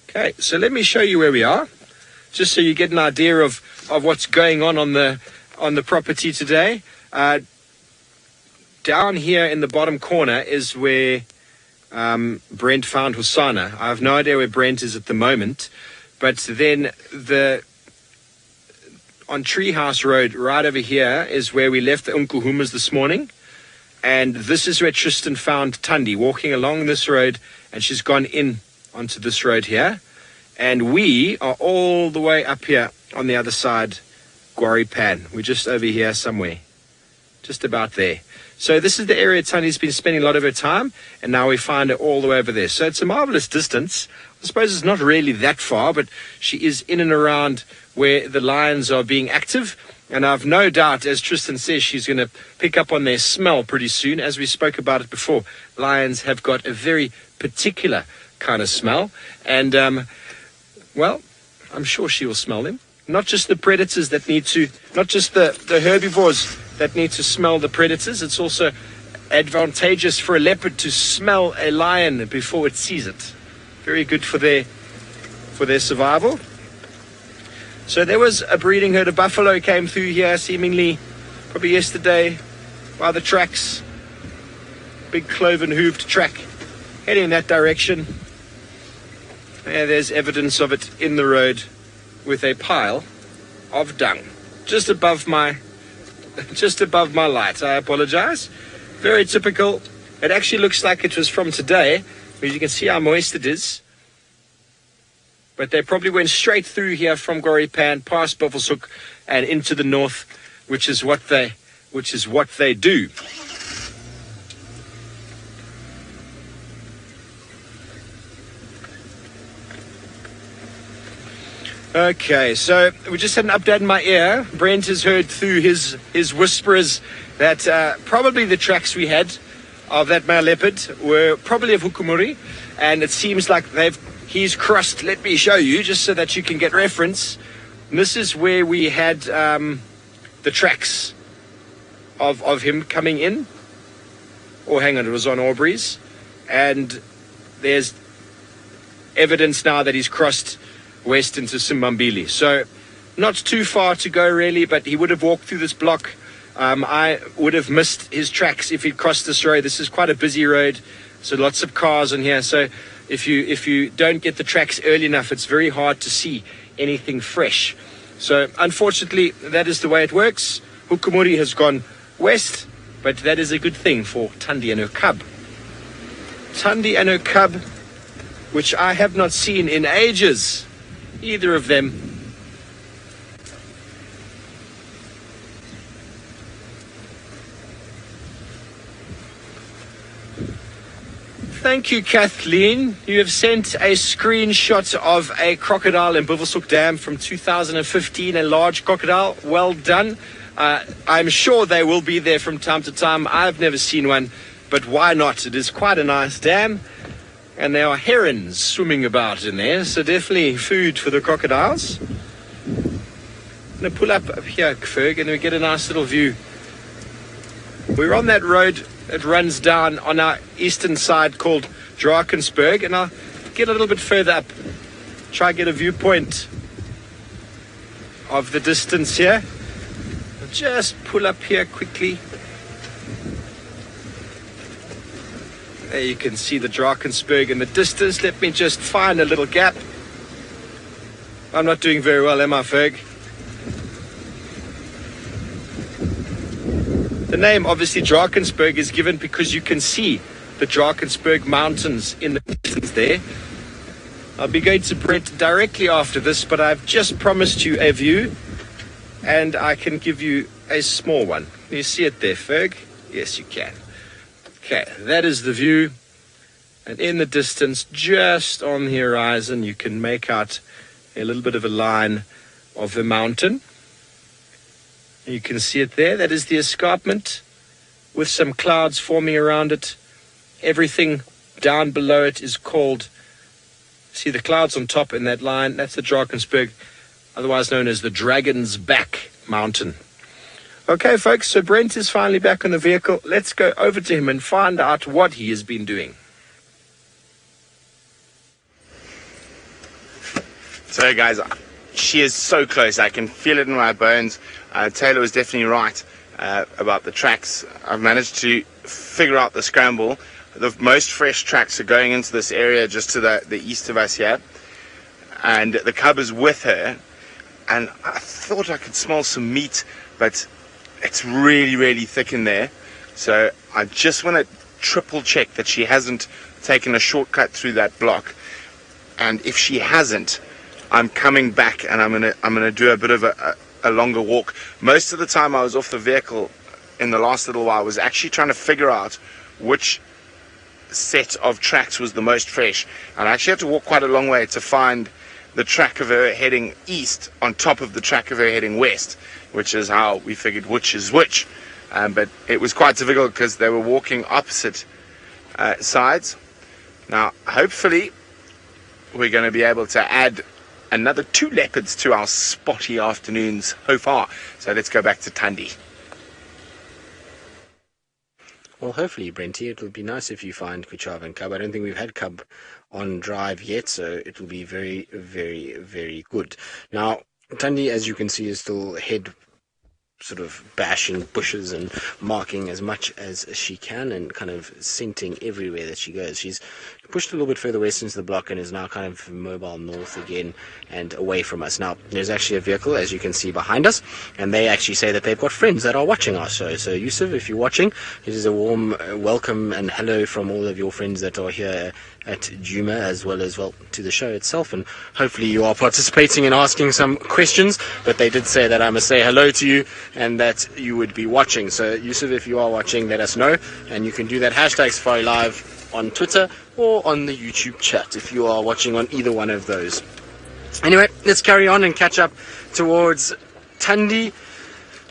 Okay, so let me show you where we are, just so you get an idea of what's going on the property today. Down here in the bottom corner is where Brent found Hosana. I have no idea where Brent is at the moment, but then on Treehouse Road right over here is where we left the Umkuhumas this morning. And this is where Tristan found Thandi, walking along this road, and she's gone in onto this road here. And we are all the way up here on the other side, Guari Pan. We're just over here somewhere, just about there. So this is the area Thandi's been spending a lot of her time, and now we find her all the way over there. So it's a marvelous distance. I suppose it's not really that far, but she is in and around where the lions are being active. And I've no doubt, as Tristan says, she's going to pick up on their smell pretty soon. As we spoke about it before, lions have got a very particular kind of smell. And, well, I'm sure she will smell them. Not just the predators that need to, not just the herbivores that need to smell the predators. It's also advantageous for a leopard to smell a lion before it sees it. Very good for their survival. So there was a breeding herd of buffalo came through here, seemingly probably yesterday, by the tracks. Big cloven hooved track heading in that direction. Yeah, there's evidence of it in the road with a pile of dung just above my light. I apologize. Very typical. It actually looks like it was from today, because you can see how moist it is. But they probably went straight through here from Guari Pan, past Buffelshoek, and into the north, which is what they do. Okay, so we just had an update in my ear. Brent has heard through his whisperers that probably the tracks we had of that male leopard were probably of Hukumuri, and it seems like he's crossed. Let me show you, just so that you can get reference. And this is where we had the tracks of him coming in. Oh, hang on, it was on Aubrey's. And there's evidence now that he's crossed west into Simbambili. So not too far to go really, but he would have walked through this block. I would have missed his tracks if he'd crossed this road. This is quite a busy road, so lots of cars on here. So if you don't get the tracks early enough, it's very hard to see anything fresh. So unfortunately, that is the way it works. Hukumuri has gone west, but that is a good thing for Thandi and her cub. Thandi and her cub, which I have not seen in ages, either of them. Thank you, Kathleen. You have sent a screenshot of a crocodile in Buffelshoek Dam from 2015, a large crocodile. Well done. I'm sure they will be there from time to time. I've never seen one, but why not? It is quite a nice dam, and there are herons swimming about in there, so definitely food for the crocodiles. I'm going to pull up here, Ferg, and we get a nice little view. We're on that road. It runs down on our eastern side called Drakensburg, and I'll get a little bit further up, try and get a viewpoint of the distance here. I'll just pull up here quickly. There you can see the Drakensburg in the distance. Let me just find a little gap. I'm not doing very well, am I, Ferg? The name, obviously, Drakensburg is given because you can see the Drakensburg mountains in the distance there. I'll be going to Brent directly after this, but I've just promised you a view, and I can give you a small one. Can you see it there, Ferg? Yes, you can. Okay, that is the view, and in the distance, just on the horizon, you can make out a little bit of a line of the mountain. You can see it there. That is the escarpment with some clouds forming around it. Everything down below it is called, see the clouds on top in that line, that's the Drakensburg, otherwise known as the Dragon's Back Mountain. Okay, folks, so Brent is finally back on the vehicle. Let's go over to him and find out what he has been doing. So guys, she is so close. I can feel it in my bones. Taylor was definitely right about the tracks. I've managed to figure out the scramble. The most fresh tracks are going into this area just to the east of us here. And the cub is with her. And I thought I could smell some meat, but it's really, really thick in there. So I just want to triple check that she hasn't taken a shortcut through that block. And if she hasn't, I'm coming back and I'm gonna do a bit of a longer walk. Most of the time I was off the vehicle in the last little while was actually trying to figure out which set of tracks was the most fresh, and I actually had to walk quite a long way to find the track of her heading east on top of the track of her heading west, which is how we figured which is which. But it was quite difficult because they were walking opposite sides. Now hopefully we're going to be able to add another 2 leopards to our spotty afternoons so far. So let's go back to Thandi. Well, hopefully, Brenty, it will be nice if you find Kachava and cub. I don't think we've had cub on drive yet, so it will be very, very, very good. Now, Thandi, as you can see, is still head sort of bashing bushes and marking as much as she can and kind of scenting everywhere that she goes. She's pushed a little bit further west into the block and is now kind of mobile north again and away from us. Now, there's actually a vehicle, as you can see behind us, and they actually say that they've got friends that are watching our show. So, Yusuf, if you're watching, it is a warm welcome and hello from all of your friends that are here at Djuma, as well as, well, to the show itself, and hopefully you are participating and asking some questions, but they did say that I must say hello to you and that you would be watching. So, Yusuf, if you are watching, let us know, and you can do that hashtag Safari Live on Twitter or on the YouTube chat if you are watching on either one of those. Anyway, let's carry on and catch up towards Thandi.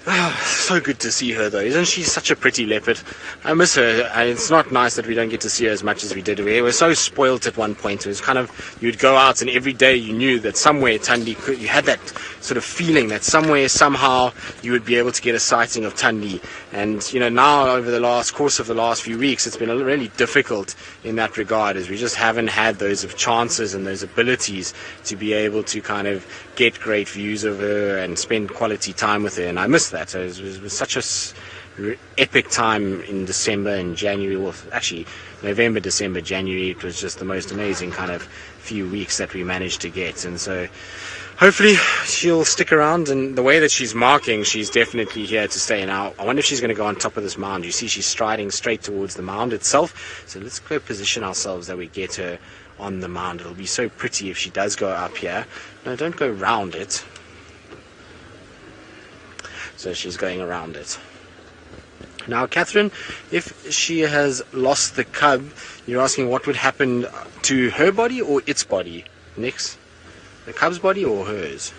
Oh, so good to see her, though. Isn't she such a pretty leopard? I miss her. It's not nice that we don't get to see her as much as we did. We were so spoilt at one point. It was kind of, you'd go out and every day you knew that somewhere Thandi you had that sort of feeling that somewhere, somehow, you would be able to get a sighting of Thandi. And, you know, now over the course of the last few weeks, it's been really difficult in that regard, as we just haven't had those chances and those abilities to be able to kind of get great views of her and spend quality time with her. And I miss that. So it was such a epic time in December and January, well, actually November, December, January. It was just the most amazing kind of few weeks that we managed to get. And so hopefully she'll stick around, and the way that she's marking, she's definitely here to stay. Now, I wonder if she's going to go on top of this mound. You see she's striding straight towards the mound itself. So let's go position ourselves that we get her on the mound. It'll be so pretty if she does go up here. No, don't go round it. So she's going around it. Now, Catherine, if she has lost the cub, you're asking what would happen to her body or its body? Next. The cub's body or hers?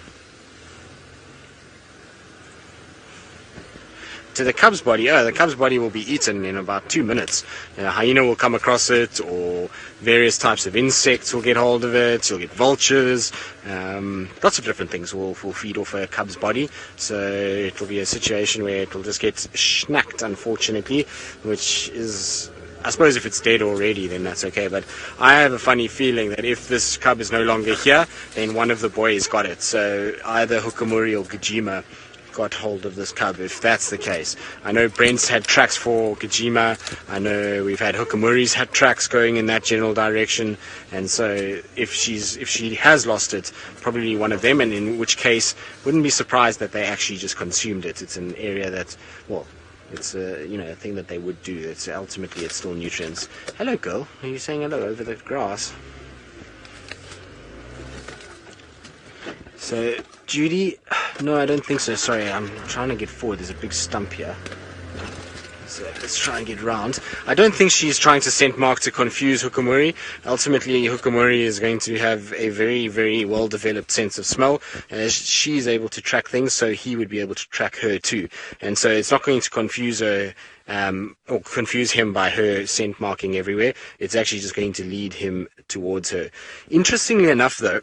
To the cub's body, the cub's body will be eaten in about 2 minutes. A hyena will come across it, or various types of insects will get hold of it. You'll get vultures. Lots of different things will feed off a cub's body. So it will be a situation where it will just get snacked, unfortunately, which is I suppose if it's dead already, then that's okay. But I have a funny feeling that if this cub is no longer here, then one of the boys got it. So either Hukamuri or Djuma got hold of this cub, if that's the case. I know Brent's had tracks for Djuma. I know we've had Hukamuri's had tracks going in that general direction. And so if she has lost it, probably one of them, and in which case, wouldn't be surprised that they actually just consumed it. It's an area that, well, it's a thing that they would do. It's ultimately it's still nutrients. Hello, girl. Are you saying hello over the grass? So Judy, no, I don't think so. Sorry, I'm trying to get forward. There's a big stump here. So let's try and get round. I don't think she's trying to scent mark to confuse Hukamuri. Ultimately, Hukamuri is going to have a very, very well-developed sense of smell. And as she's able to track things, so he would be able to track her too. And so it's not going to confuse her or confuse him by her scent marking everywhere. It's actually just going to lead him towards her. Interestingly enough, though,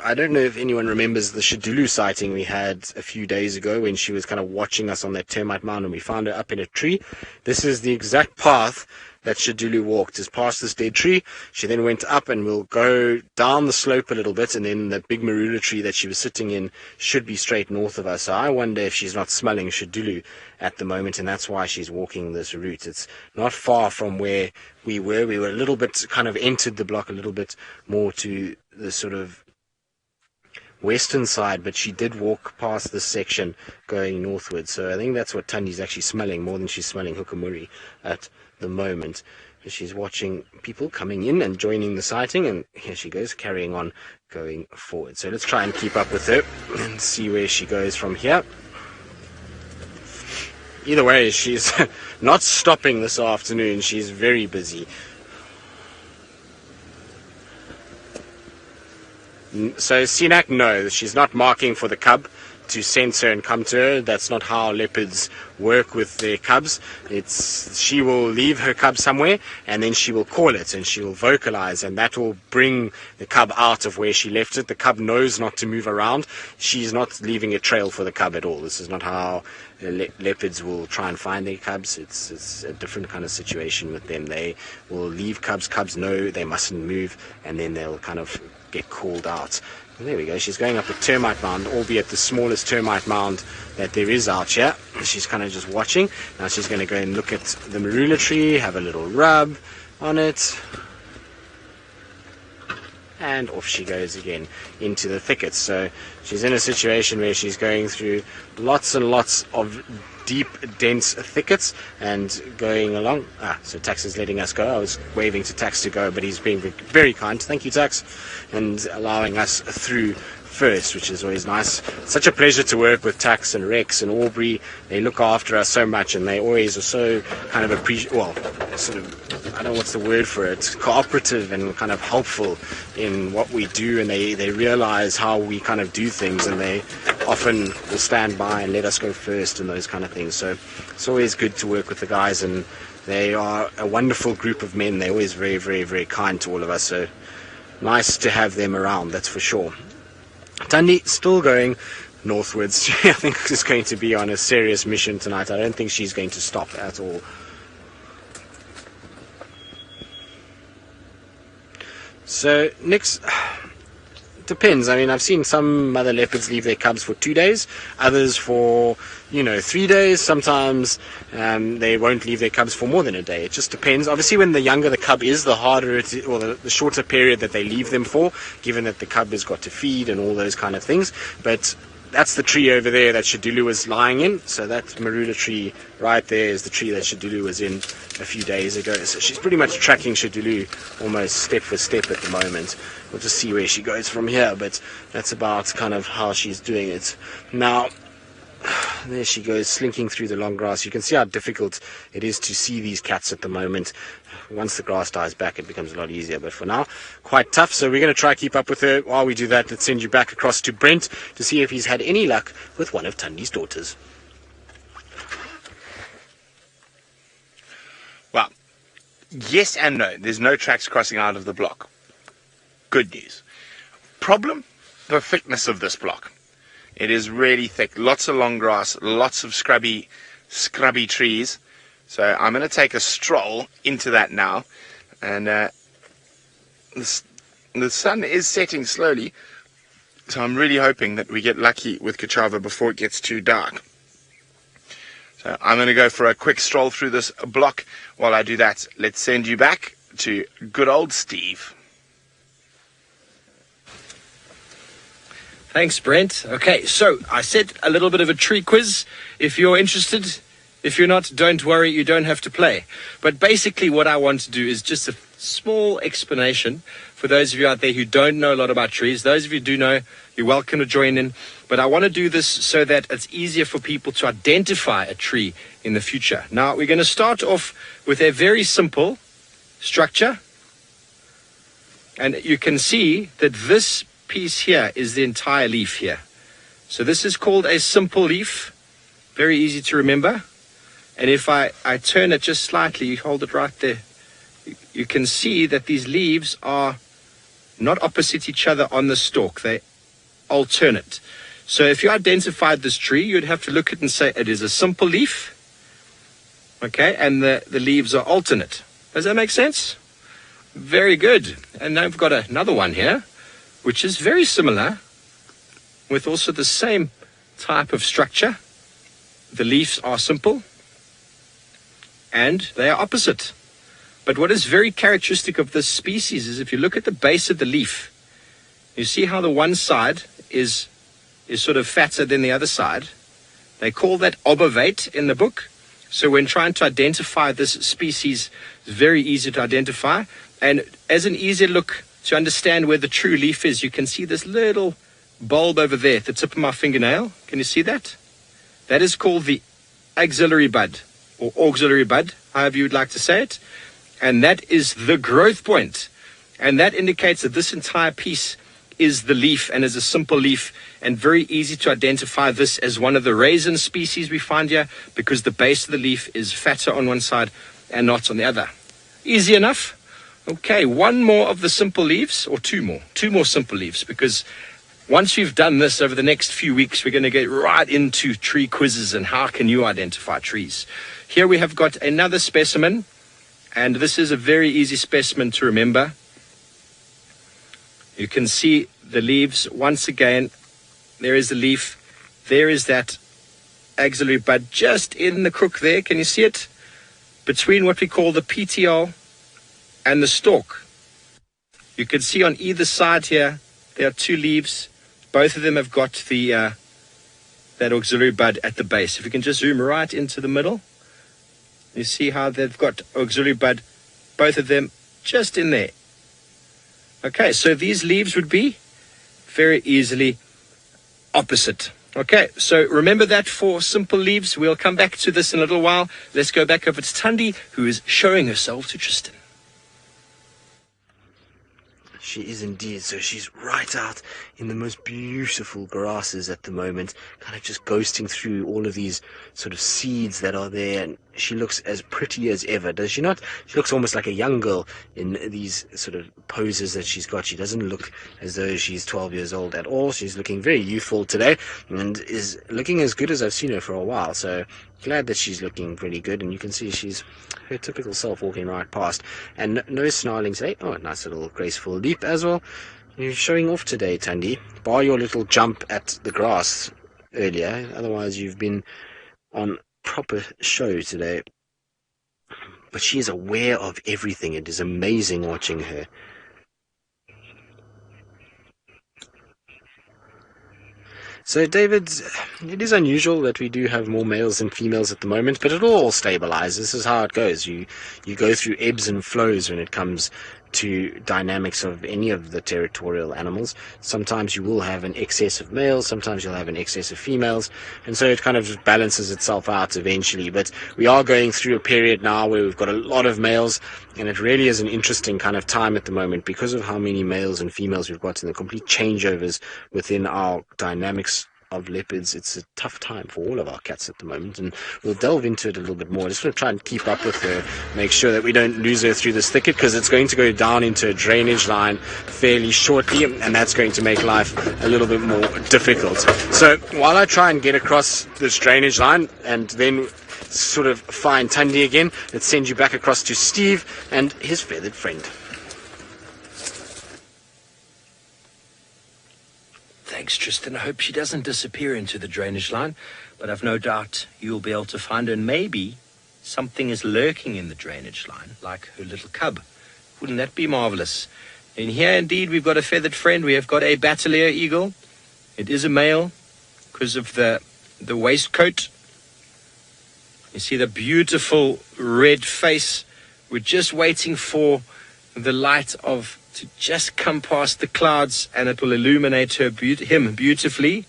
I don't know if anyone remembers the Shadulu sighting we had a few days ago when she was kind of watching us on that termite mound and we found her up in a tree. This is the exact path that Shadulu walked, is past this dead tree. She then went up and will go down the slope a little bit, and then the big marula tree that she was sitting in should be straight north of us. So I wonder if she's not smelling Shadulu at the moment, and that's why she's walking this route. It's not far from where we were. We were a little bit kind of entered the block a little bit more to the sort of western side, but she did walk past this section going northward. So I think that's what Thundi's actually smelling more than she's smelling Hukamuri at the moment. She's watching people coming in and joining the sighting, and here she goes, carrying on going forward. So let's try and keep up with her and see where she goes from here. Either way, she's not stopping this afternoon. She's very busy. So Sinak, no, she's not marking for the cub to sense her and come to her. That's not how leopards work with their cubs. She will leave her cub somewhere and then she will call it and she will vocalize, and that will bring the cub out of where she left it. The cub knows not to move around. She's not leaving a trail for the cub at all. This is not how leopards will try and find their cubs. It's a different kind of situation with them. They will leave cubs. Cubs know they mustn't move, and then they'll kind of get called out. There we go. She's going up a termite mound, albeit the smallest termite mound that there is out here. She's kind of just watching. Now she's going to go and look at the marula tree, have a little rub on it. And off she goes again into the thickets. So she's in a situation where she's going through lots and lots of deep, dense thickets and going along. So Tax is letting us go. I was waving to Tax to go, but he's being very kind. Thank you, Tax, and allowing us through first, which is always nice. Such a pleasure to work with Tax and Rex and Aubrey. They look after us so much, and they always are so kind of sort of, I don't know what's the word for it, cooperative and kind of helpful in what we do, and they realize how we kind of do things, and they often will stand by and let us go first and those kind of things. So it's always good to work with the guys, and they are a wonderful group of men. They're always very, very, very kind to all of us, so nice to have them around, that's for sure. Thandi still going northwards. I think she's going to be on a serious mission tonight. I don't think she's going to stop at all. So next, depends. I mean, I've seen some mother leopards leave their cubs for 2 days, others for 3 days. Sometimes they won't leave their cubs for more than a day. It just depends. Obviously, when the younger the cub is, the harder it is, or the shorter period that they leave them for, given that the cub has got to feed and all those kind of things. But that's the tree over there that Shadulu was lying in. So that marula tree right there is the tree that Shadulu was in a few days ago. So she's pretty much tracking Shadulu almost step for step at the moment. We'll just see where she goes from here, but that's about kind of how she's doing it. Now, there she goes, slinking through the long grass. You can see how difficult it is to see these cats at the moment. Once the grass dies back, it becomes a lot easier, but for now, quite tough. So we're going to try to keep up with her. While we do that, let's send you back across to Brent to see if he's had any luck with one of Thundi's daughters. Well, yes and no. There's no tracks crossing out of the block. Good news. Problem? The thickness of this block. It is really thick. Lots of long grass, lots of scrubby trees. So I'm going to take a stroll into that now. And the sun is setting slowly, so I'm really hoping that we get lucky with Kachava before it gets too dark. So I'm going to go for a quick stroll through this block. While I do that, let's send you back to good old Steve. Thanks, Brent. Okay, so I said a little bit of a tree quiz. If you're interested, if you're not, don't worry, you don't have to play. But basically what I want to do is just a small explanation for those of you out there who don't know a lot about trees. Those of you who do know, you're welcome to join in. But I want to do this so that it's easier for people to identify a tree in the future. Now, we're going to start off with a very simple structure. And you can see that this piece here is the entire leaf here. So this is called a simple leaf. Very easy to remember. And if I turn it just slightly, you hold it right there, you can see that these leaves are not opposite each other on the stalk. They alternate. So if you identified this tree, you'd have to look at it and say it is a simple leaf. Okay, and the leaves are alternate. Does that make sense? Very good. And now we've got another one here, which is very similar, with also the same type of structure. The leaves are simple, and they are opposite. But what is very characteristic of this species is if you look at the base of the leaf, you see how the one side is sort of fatter than the other side. They call that obovate in the book. So when trying to identify this species, it's very easy to identify. And as an easier look to understand where the true leaf is, you can see this little bulb over there at the tip of my fingernail. Can you see that? That is called the axillary bud, or auxiliary bud, however you would like to say it. And that is the growth point. And that indicates that this entire piece is the leaf and is a simple leaf, and very easy to identify this as one of the raisin species we find here, because the base of the leaf is fatter on one side and not on the other. Easy enough? Okay, one more of the simple leaves, or two more simple leaves, because once we've done this over the next few weeks, we're going to get right into tree quizzes and how can you identify trees. Here we have got another specimen, and this is a very easy specimen to remember. You can see the leaves once again. There is the leaf. There is that axillary bud just in the crook there. Can you see it? Between what we call the petiole and the stalk. You can see on either side here, there are two leaves. Both of them have got the that auxiliary bud at the base. If you can just zoom right into the middle, you see how they've got auxiliary bud, both of them just in there. Okay, so these leaves would be very easily opposite. Okay, so remember that for simple leaves. We'll come back to this in a little while. Let's go back over to Thandi, who is showing herself to Tristan. She is indeed. So she's right out in the most beautiful grasses at the moment, kind of just ghosting through all of these sort of seeds that are there, and she looks as pretty as ever, does she not? She looks almost like a young girl in these sort of poses that she's got. She doesn't look as though she's 12 years old at all. She's looking very youthful today and is looking as good as I've seen her for a while. So glad that she's looking pretty good, and you can see she's her typical self walking right past, and no snarling today. Oh, a nice little graceful leap as well. You're showing off today, Thandi, bar your little jump at the grass earlier. Otherwise you've been on proper show today. But she is aware of everything. It is amazing watching her. So, David, it is unusual that we do have more males than females at the moment, but it all stabilizes. This is how it goes. You go through ebbs and flows when it comes to dynamics of any of the territorial animals. Sometimes you will have an excess of males, sometimes you'll have an excess of females, and so it kind of just balances itself out eventually. But we are going through a period now where we've got a lot of males, and it really is an interesting kind of time at the moment because of how many males and females we've got and the complete changeovers within our dynamics of leopards. It's a tough time for all of our cats at the moment, and we'll delve into it a little bit more. I just want to try and keep up with her, make sure that we don't lose her through this thicket, because it's going to go down into a drainage line fairly shortly, and that's going to make life a little bit more difficult. So while I try and get across this drainage line and then sort of find Tundi again. Let's send you back across to Steve and his feathered friend. Thanks, Tristan. I hope she doesn't disappear into the drainage line, but I've no doubt you'll be able to find her, and maybe something is lurking in the drainage line, like her little cub. Wouldn't that be marvelous? And here, indeed, we've got a feathered friend. We have got a Battalier eagle. It is a male because of the waistcoat. You see the beautiful red face. We're just waiting for the light to just come past the clouds, and it will illuminate him beautifully.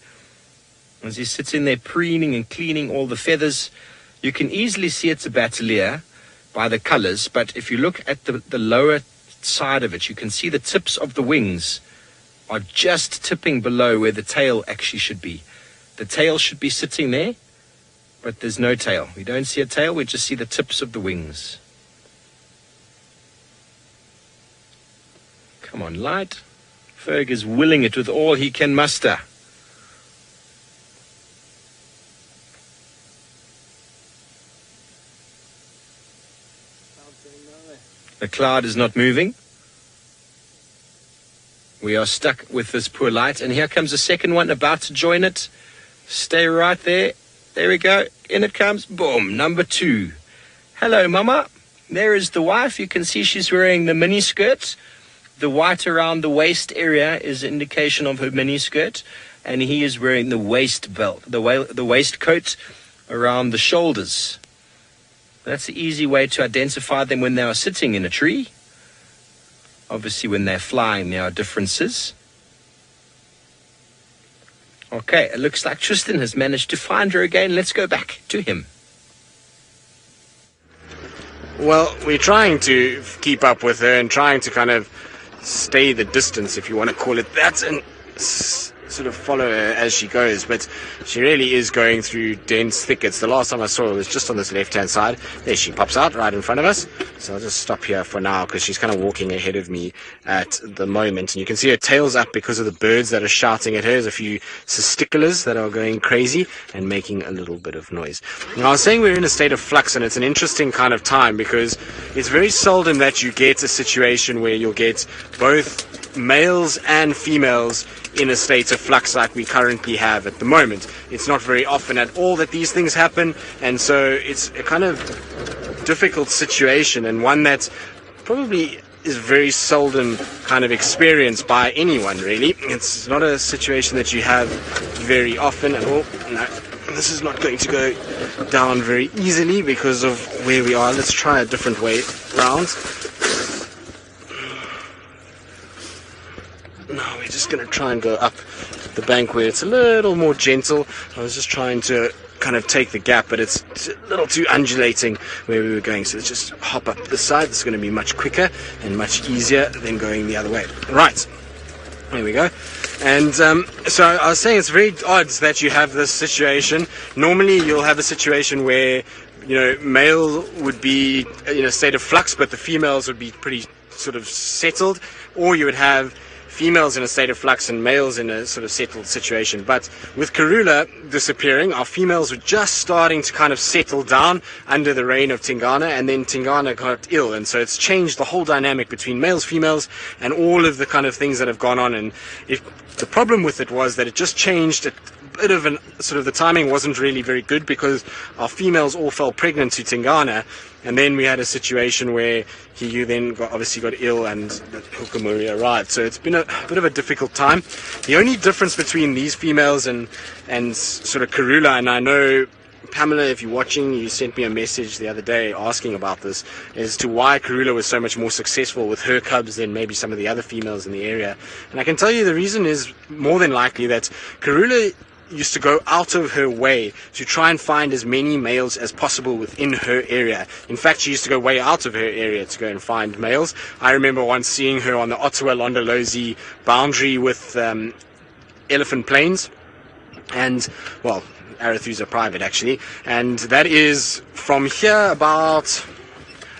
As he sits in there preening and cleaning all the feathers, you can easily see it's a Battalier by the colors, but if you look at the lower side of it, you can see the tips of the wings are just tipping below where the tail actually should be. The tail should be sitting there, but there's no tail. We don't see a tail, we just see the tips of the wings. Come on, light. Ferg is willing it with all he can muster. The cloud is not moving. We are stuck with this poor light. And here comes a second one about to join it. Stay right there. There we go. In it comes. Boom. Number 2. Hello, Mama. There is the wife. You can see she's wearing the mini skirt. The white around the waist area is an indication of her mini skirt. And he is wearing the waist belt, the waistcoat around the shoulders. That's the easy way to identify them when they are sitting in a tree. Obviously, when they're flying, there are differences. Okay, it looks like Tristan has managed to find her again. Let's go back to him. Well, we're trying to keep up with her and trying to kind of stay the distance, if you want to call it that, and sort of follow her as she goes, but she really is going through dense thickets. The last time I saw her was just on this left-hand side. There she pops out right in front of us. So I'll just stop here for now because she's kind of walking ahead of me at the moment. And you can see her tail's up because of the birds that are shouting at her. There's a few cisticulars that are going crazy and making a little bit of noise. Now, I was saying we're in a state of flux, and it's an interesting kind of time because it's very seldom that you get a situation where you'll get both males and females in a state of flux like we currently have at the moment. It's not very often at all that these things happen, and so it's a kind of difficult situation, and one that probably is very seldom kind of experienced by anyone, really. It's not a situation that you have very often, and this is not going to go down very easily because of where we are. Let's try a different way round. No, we're just going to try and go up the bank where it's a little more gentle. I was just trying to kind of take the gap, but it's a little too undulating where we were going. So let's just hop up this side. It's going to be much quicker and much easier than going the other way. Right. There we go. And so I was saying it's very odd that you have this situation. Normally you'll have a situation where, male would be in a state of flux, but the females would be pretty sort of settled, or you would have females in a state of flux and males in a sort of settled situation. But with Karula disappearing, our females were just starting to kind of settle down under the reign of Tingana, and then Tingana got ill, and so it's changed the whole dynamic between males, females, and all of the kind of things that have gone on. And the problem with it was that it just changed bit of the timing wasn't really very good because our females all fell pregnant to Tingana, and then we had a situation where he then obviously got ill and the Hukamuri arrived. So it's been a bit of a difficult time. The only difference between these females and sort of Karula, and I know Pamela, if you're watching, you sent me a message the other day asking about this, as to why Karula was so much more successful with her cubs than maybe some of the other females in the area. And I can tell you the reason is more than likely that Karula used to go out of her way to try and find as many males as possible within her area. In fact, she used to go way out of her area to go and find males. I remember once seeing her on the Ottawa-Londolozi boundary with Elephant Plains, and, well, Arathusa private actually, and that is from here about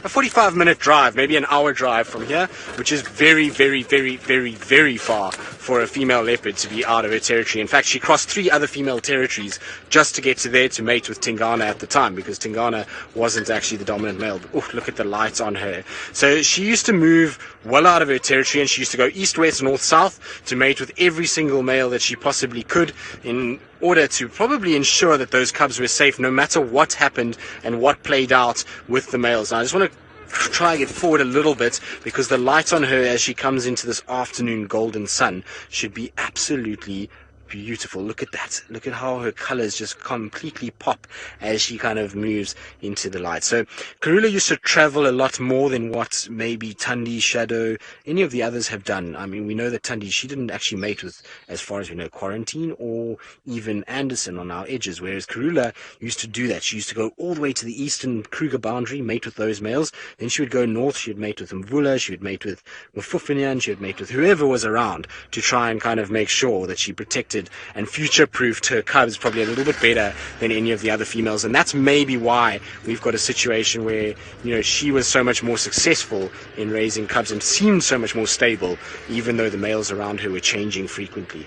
a 45-minute drive, maybe an hour drive from here, which is very, very, very, very, very far for a female leopard to be out of her territory. In fact, she crossed 3 other female territories just to get to there to mate with Tingana at the time, because Tingana wasn't actually the dominant male. But, look at the lights on her. So she used to move well out of her territory, and she used to go east, west, north, south to mate with every single male that she possibly could, in order to probably ensure that those cubs were safe no matter what happened and what played out with the males. Now, I just want to try and get forward a little bit, because the light on her as she comes into this afternoon golden sun should be absolutely beautiful. Look at that. Look at how her colors just completely pop as she kind of moves into the light. So Karula used to travel a lot more than what maybe Thandi, Shadow, any of the others have done. I mean, we know that Thandi, she didn't actually mate with, as far as we know, Quarantine or even Anderson on our edges, whereas Karula used to do that. She used to go all the way to the eastern Kruger boundary, mate with those males. Then she would go north, she would mate with Mvula, she would mate with Mufufinian, she would mate with whoever was around to try and kind of make sure that she protected and future-proofed her cubs probably a little bit better than any of the other females. And that's maybe why we've got a situation where, she was so much more successful in raising cubs and seemed so much more stable, even though the males around her were changing frequently.